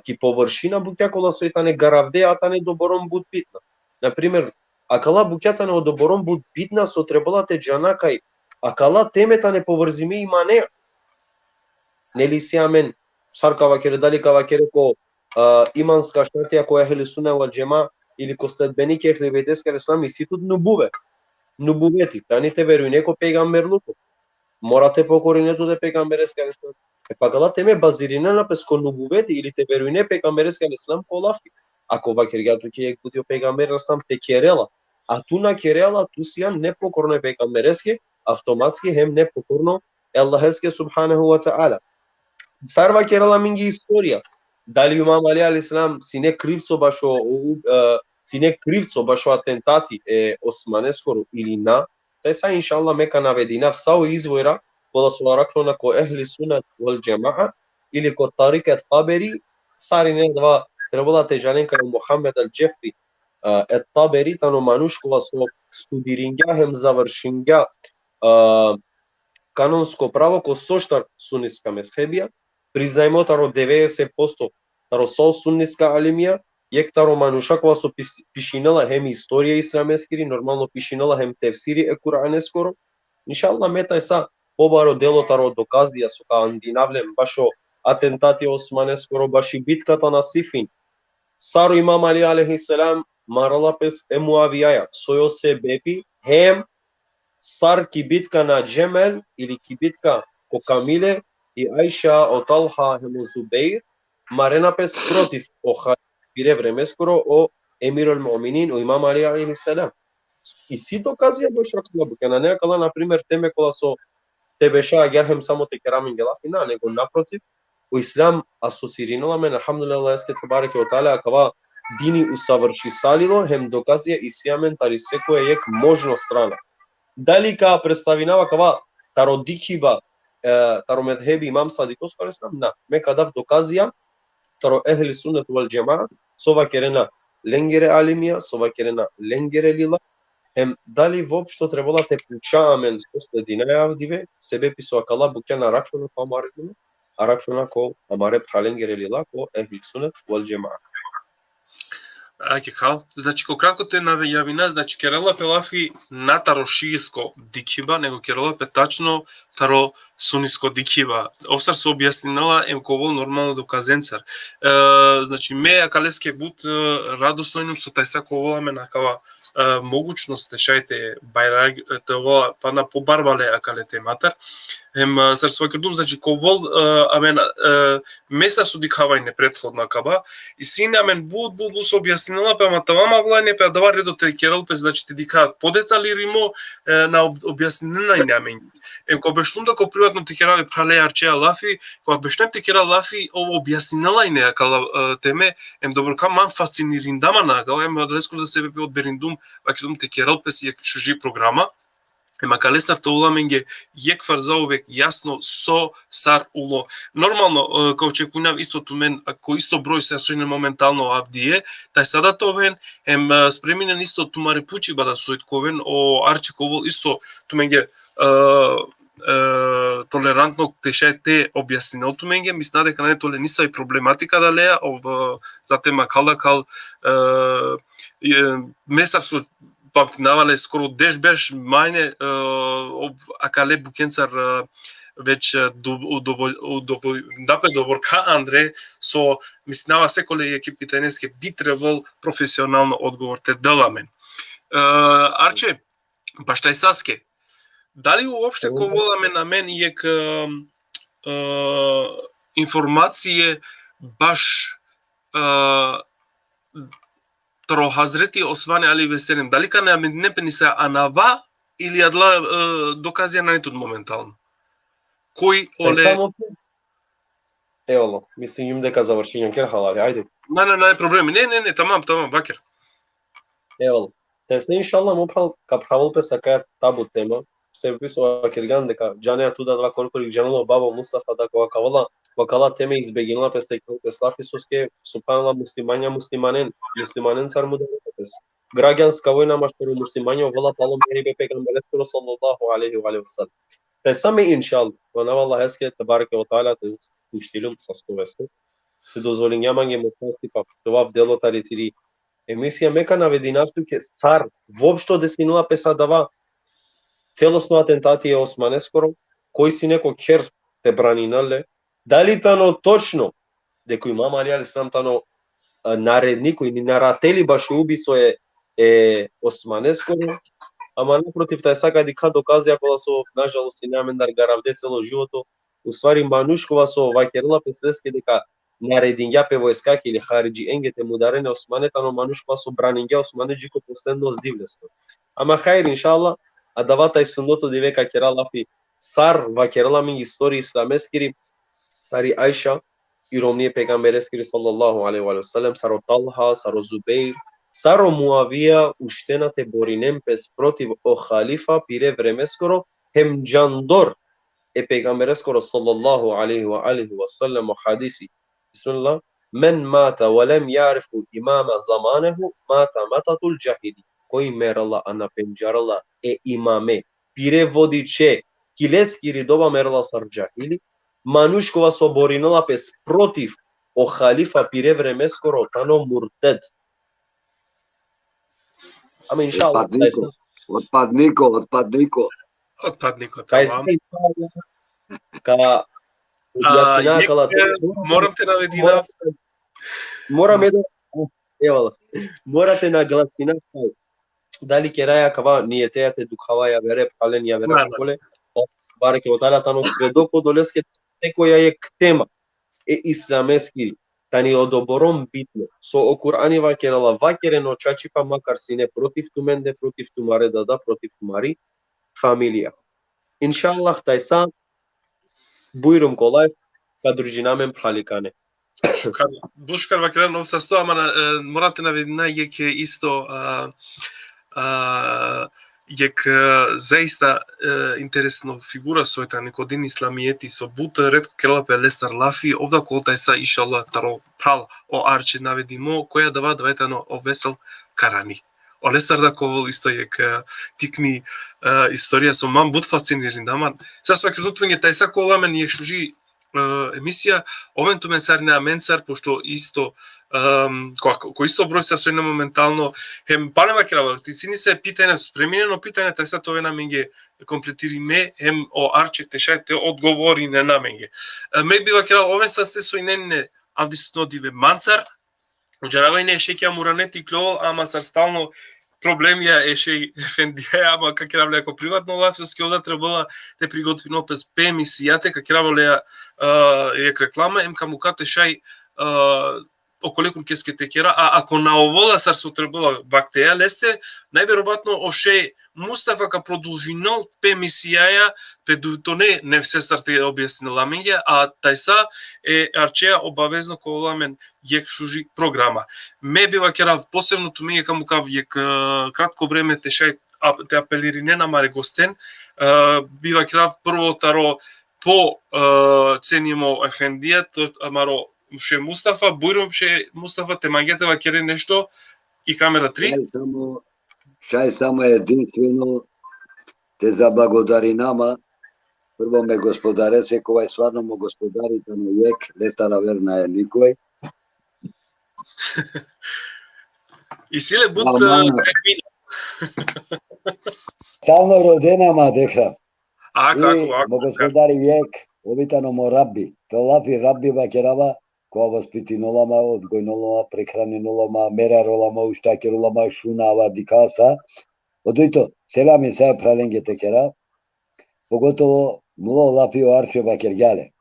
ки површина буќа кола сојтане гаравде, атане добором буд битна. Например, акала буќата не одобором буд битна со требалате џанакај, акала темета не поврзиме има не. Нели сијамен саркава кере дали кава кере ко иманска шартија која Ехли Сунна вал Џема или ко следбеники Ехли Бейтески алейхиссалам институт нубувети. Тани те веруј неко пегамбер луко. Морате покоринето де пегамберески алейхиссалам. Пакала теме базирина на песко нубувети или те веруј не пегамберески алейхиссалам колафи. Ако вакиргату ќе ек бутио пегамбер алейхиссалам те керела. А ту на керела ту сијан непокорно пегамберески, автоматски хем непокорно Аллахеске субханаху ва таала. Сарва керела минги историја. Дали имам Али алейхиссалам сине кривцо башо атентати османескоро или на, тај са иншалла мека наведина всао извојра кола со раклона ко Ехли Суннат вал Џемаа или ко Тарикат Табери, сарине два требала тежаненка Мухаммед ал-Џефри Табери тано манушкова со студиринга хем завршинга канонско право ко соштар сунниска мезхебија, признајмо таро 90% таро сол сунниска алимија, јек таро мануша кога со пишинала хем историја исламескири, нормално пишинала хем тефсири Куранескоро. Иншалла метај са побаро дело таро доказија со кандинавлем башо атентати османескоро, баши битката на Сифин. Саро имам Али алейхиссалам марала пес Муавијаја, сојо се бепи хем сар ки битка на Џемел или ки битка ко Камиле и Ајша о Талха хем Зубеир, марена пес против о халифире времескоро о Емирул Муъминин о имам Али алейхиссалам. И си доказија баша клабу, ке на некала на пример теме кола со те беша агер хем само те керамин гелафина, него напротив, о ислам асоциринала мен алхамдулилlah еске тебареке о таала кава дини усаврши салило хем доказија и сијамен тари секоја ек можно страна. Дали ка представинава кава таро дикиба таро медхеби имам Садикос алейхиссалам, на мека дав доказија таро Ехли Суннат вал Џемаа сова керена ленгере алимија, сова керена ленгере лила, хем дали воопшто требала те пучаамен после динајавдиве, себе писо акала букена раклона ко амаредуме, а раклона ко амаре праленгере лила ко Ехли Суннат вал Џемаа. Ајке кал, значи ко кратко те навијавина, значи керела пелафи на таро шијско дикиба, него керела пе тачно таро суниско дикиба. Овсар се објаснила емковол нормално доказенцар. Значи ме акалеске бут радостојнум со тај сако ме накава могучност шајте байраг тоа па на побарвале акале тематар. Ем сар свакрдум значи ковол амен меса со дикавајне претходна каба и сине амен бут со објаснила па тамама влајне па дава редот те керел пе значи те дикаат подеталиримо на објаснена амен. Ем ко бешлунда ко приватно те кераве прале арчеа лафи, кога бештем те кера лафи ово објаснила и некала теме, ем добро ман фасцинирindama нага, ем адреско да себе од бериндум, вакидум те керел пес јек шужи програма. Ема калеснар то уламенге јек фарзаувек јасно со сар уло. Нормално, као очекував истото мен, ако исто број се сојне моментално авдие, тај сада товен, спреминен исто тумари пучи бада сојтковен, о арчековол исто туменге толерантно тешај те објаснил туменге, мисна дека не толе ниса и проблематика да леа, затема кал месар со памтинавале скоро деш беш мајне акале букенцар веќе дапе доборка Андре со мислинава секоле екипи тенеске би требал професионално одговор те деламе. Арче, баш тај саске, дали уопште ко воламе на мен јек информације баш Таро Хазрети Османе Али Веселем, дали ка не пениса анава или адла доказија на нетуд моментално? Кој оле... Ево, мислим дека завршињам кер халали, ајде. Не проблеми, не, тамам, вакер. Ево, те се иншалла мопрал ка правил песа кај табу тема, се писува кирган дека џанеа туда два колколи џанело баба Мустафа да кала теме избегинала пес Лафисуске субханала муслиманен цар му пес. Граѓанска војна маштору муслимањо вола палом перибе пегамберет саллаллаху алейхи ва саллем. Те сами иншалла, вона Аллах еске тебареке ва таала те уштилум со сковесто. Се дозволи њамање муслимански па тоа дело таритири. Емисија мека навединавту ке цар воопшто десинила песа дава целосно атентати е османескоро, кој си неко кер те бранинале, дали тано точно de koji Imam Ali alayhi salam tano naredniku i ni narateli baš ubiso je Osmaneskoro, ама напротив, тај сака дека доказија кога со, нажалост, и намендар гаравде цело живото, усвари Манушкова со вакерла песлески дека наредињапе војскаки или хариджи енгете мударене Османета, но Манушкова со бранинѓа Османеджико последно здивлеско. Ама хајр, иншалла, а давата и сундото дивека кералафи сар вакерла мин истории исламескири, сари Ајша, и ромние пегамберескири саллаллаху алейхи ва салем, саро Талха, саро Зубейр, Саро Муавија уштенате боринем пес против о халифа пире времескоро хем джандор е пегамберескоро саллаллаху алейхи ва алейхи ва саллем хадиси. Бисмилlah. Мен мата ва лем јарифу имама заманеху мата мататул джахили. Кој мерала ана пенџарала е имаме. Пире водиче килески ридова мерала сар джахили. Манушкова со боринала пес против о халифа пире времескоро тано муртед. Ама иншалла, Отпаднико. Отпаднико, кај тамам. се ка објаснина кала Морам те наведина. мораме да евала. Морате на гласина дали ќе раја кава ниетејате духава ја вере пален ја вере Да. школе. Барке оталя тано сведоко долеске секоја е тема е исламески тани одобором битно со о Кур'ани вакерала вакерено чачипа макар си не против туменде против тумаре дада против тумари фамилија. Иншаллах тај са бујрум колај ка дружинамен праликане. Бушкар вакерен нов са 100, ама морате наведина јек е исто јек заиста интересно фигура со ета некодин исламиети со бут ретко келапе Лестар Лафи овда колта са иншалла таро прал о арче наведимо која дава давајтано о весел карани. О Лестар да ковол исто јек тикни историја со мам бут фасциниран дама. Са сваки жутвење тај са коламен јек шужи емисија овен тумен сар на менсар пошто исто кој исто број се сојна моментално хем панема керава ти сини се питање спреминено питање тај са тоа на менге комплетири ме хем о арче тешајте одговори не на менге ме бива керава овен са сте сојнене авдисно диве мансар уџаравајне шеќа муранети кловол ама сар стално проблемија еше ефендија, ама ка керавле ако приватно лафсовски овда требала те приготвино пес пе емисијате, ка керавле јек реклама, ем каму кате шај околе куркеске текера, а ако на овола сар со требала бактеја лесте, најверојатно оше Мустафа ка продолжинол пе емисијаја, пе тоне не се старте објаснила менѓе, а тај са е арчеја обавезно ко ламен јек шужи програма. Ме бива керав посебно ту менѓе каму кав јек кратко време те шај те апелири не на маре гостен, бива керав прво таро по ценимо ефендијат, амаро ше Мустафа, бујрум ше Мустафа те мангетева кере нешто и камера 3. Шај само единствено те заблагодари нама. Прво ме господаресе, кој стварно мо господари тамо јек, летара верна е никој. И силе бут термина. Стално родена ма дехра. Како? Мо господари јек, обитано мо рабби. То лафи рабби вакерава, која воспитинолама, одгојнолама, прехранинолама, мераролама, уштакеролама, шунава, дикаса. Одојто, селами сај праленге текера, поготово муло лафио арче вакергјале.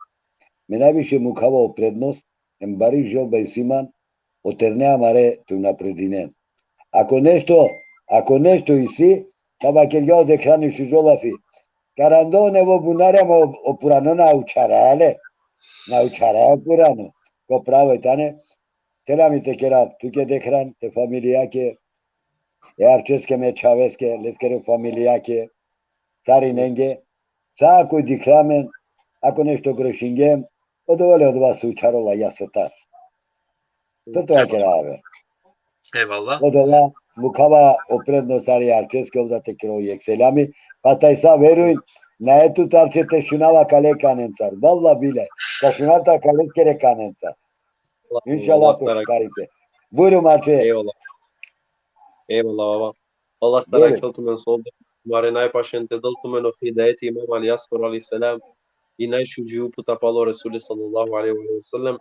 Ме највише му кавао предност, ем бари желба и симан, отернеа маре ту напрединен. Ако нешто и си, та вакергјао де храниш и жолафи. Карандоне во бунарема опурано научарале. Научараа опурано. Ко право е тане, селами текера, туке дехран, те фамилијаке, е арческе ме чавеске, лескере фамилијаке, цариненге, са кој дихрамен, ако нешто грешингем, одоволе од вас учарола јасетар. Тоа ќе раве. Евала. Одова, мукава опредно цари арческе, овда текеро јек селами, па тај са веруин, на ету тарчете шунава кале каненцар. Валла биле, та шуната калескере каненцар. Иншалла пошкарите. Бујру маче. Eyvallah baba. Allah taala keltumen soldu. Mare najpašente deltumen of hidayeti Imam Ali Asfar alayhi salam i najšuđi uputa palo Rasuli sallallahu alaihi wa sallam.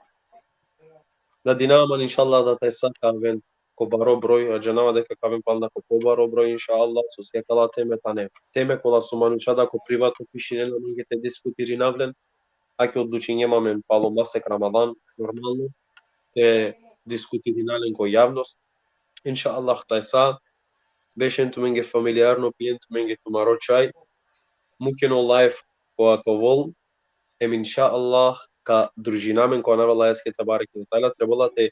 Da dinamon inshallah da taj sad kaven ko baro broj, a janava дека kaven palda ko po baro broj inshallah, со секала теме тане. Теме кола со манушада ко приватно пишинено ние те дискутири навлен, а ќе одлучињемаме пало масек Рамадан нормално, те дискутири нален ко јавност. Inshallah taj sad беше tu менге фамилиарно пиенто менге тумаро чај. Мукено лайф ko ako vol, inshallah ka družinamen ko navela eske tabarak wa taala trebala te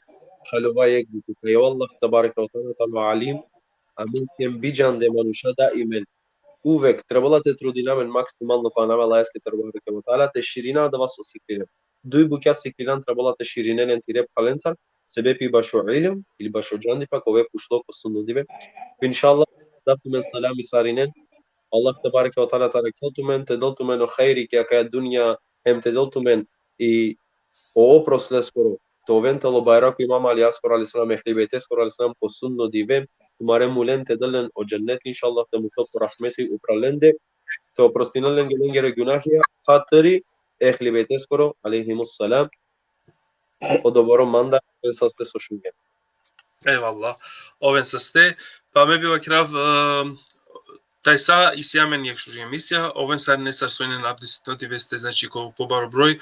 halova yek biti ka Allah tabarak wa taala alim amin siem bijan de manusha daimen uvek trebala te trudinamen maksimalno ko navela eske tabarak wa taala te shirina da vas osikire duj buka sikilan trebala te shirinenen tire palencar sebebi basho ilim ili basho jandi pa kove pushlo ko sunudive inshallah dafmen salami sarinen Allah tabarak wa taala tarakatumen te dotumen o khairi ke ka dunya hem te dotumen и опросле скоро то вентало байраку имам али асфор али салам ехлибете скоро али салам ко сунно диве тумаре мулен те дълен о дженнет иншаллах те мутот рахмети управленде то простинален геленгере гунахия хатри ехлибете скоро алейхимус салам о добро манда састе сошуге Eyvallah. Oven saste. Pa me biva krav taj sa i sjamen je što emisija, ovен sa не са сојне на 10 весте, значи ко побаро број,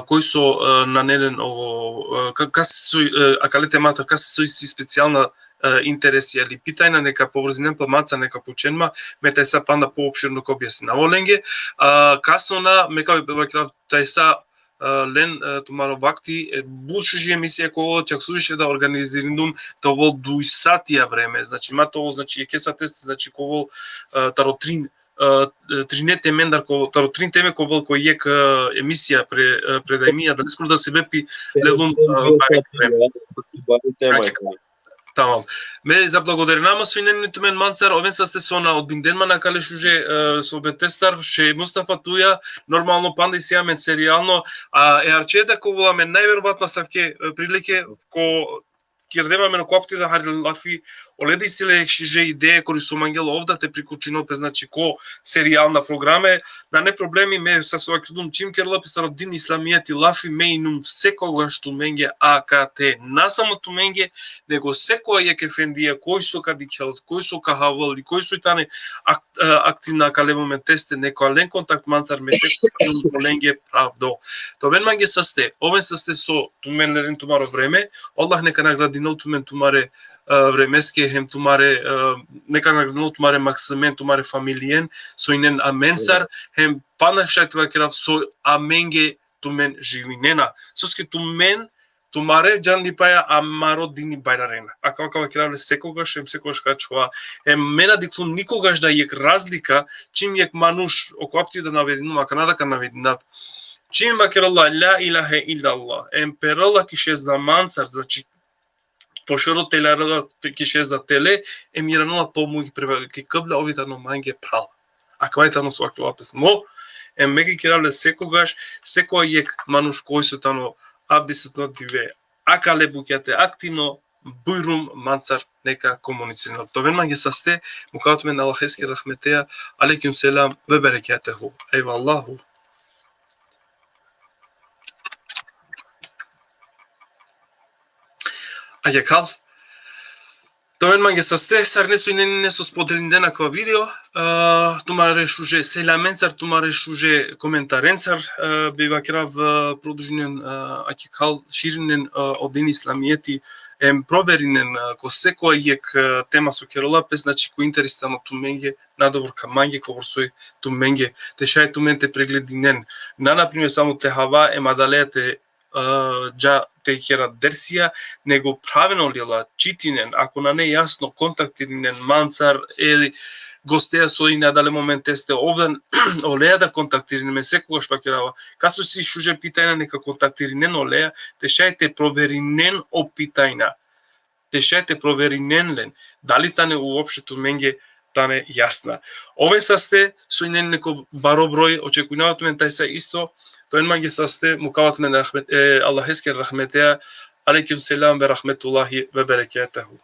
кои со на неден ово кале темата, касе со специјална интереси или питајна нека поврзинен пламаца нека поченма, мета са панда поопширно ко објасни на воленге, касона мека бакра тај са лен тумаро вакти буши емисија кој чак суши да организирам тоа дуј сатија време, значи ма тоа значи ќе са тест, значи кој таро трине темен ко таро трин теме кој ек емисија предајмија да скоро да се бепи лелум Тамам. Ме заблагодаренама со иненето мен Мансар, овен са сте со на од бинденма на калеш уже со бетестар, ше Мустафа туја, нормално панда и сијамен серијално, а арчета ко воламе најверојатно савке прилике ко кирдемаме на коапти да хари лафи оледи силе шиже идеја кои со мангел овда те прикучино пе значи ко серијална програме на не проблеми ме са со акидум чим керлапи стародин исламијат и лафи ме инум секогаш ту менге АКТ на само ту менге него секоја е кефендија кој со кадикел кој со кахавал и кој со тане активна кале момент тесте неко ален контакт Мансар ме секој коленге правдо то мен манге састе овен састе со ту мен лерен тумаро време Аллах нека награди тумен тумаре времеске хем тумаре нека наградил тумаре максимен тумаре фамилиен со инен аменсар хем панашат вакрав со аменге тумен живинена соске тумен тумаре джанди паја амаро дини байрарена ака вакрав секогаш хем секогаш качува хем мена диктун никогаш да ек разлика чим ек мануш окопти да наведину маканада ка навединат чим вакралла ла илаха илlallah емперала кише знамансар значи поширо телерала кише за теле емиранула помоги ке кабла овита но манге прал аквајта но со аквапес мо меги кирале секогаш секој ек мануш кој со тано абдисетно диве акале букјате активно бујрум Мансар нека комуницира товен манге састе мукатме на Аллахески рахметеа алейкум селам ве берекатеху eyvallahu Аје кал. Тоен манге састе, сар не со инене со споделиндена ква видео, тума решуже селаменцар, тума решуже коментаренцар, бива крав продужнен аје кал ширинен один исламијети, проверинен ко секој ек тема со керолапе, значи ко интересно ту менге, надобор ка манге коврсој ту менге, те шај ту менте преглединен. На например само те хава емадалете джа те кера дерсија, него правено лила читинен, ако на не јасно контактиринен Мансар или гостеја со и надале момент тесте овден олеја да контактиринен секогаш пакерава. Касо си шуже питајна нека контактиринен олеја, те шајте проверинен о питајна. Те шајте проверинен лен. Дали тане уопштето менге тане јасна. Овен састе со инен неко баро број, очекувавате мен тај са исто, тоен манге састе мукават мен рахмет Аллахески рахметеа алейкум селам ве рахметуллахи ве берекатеху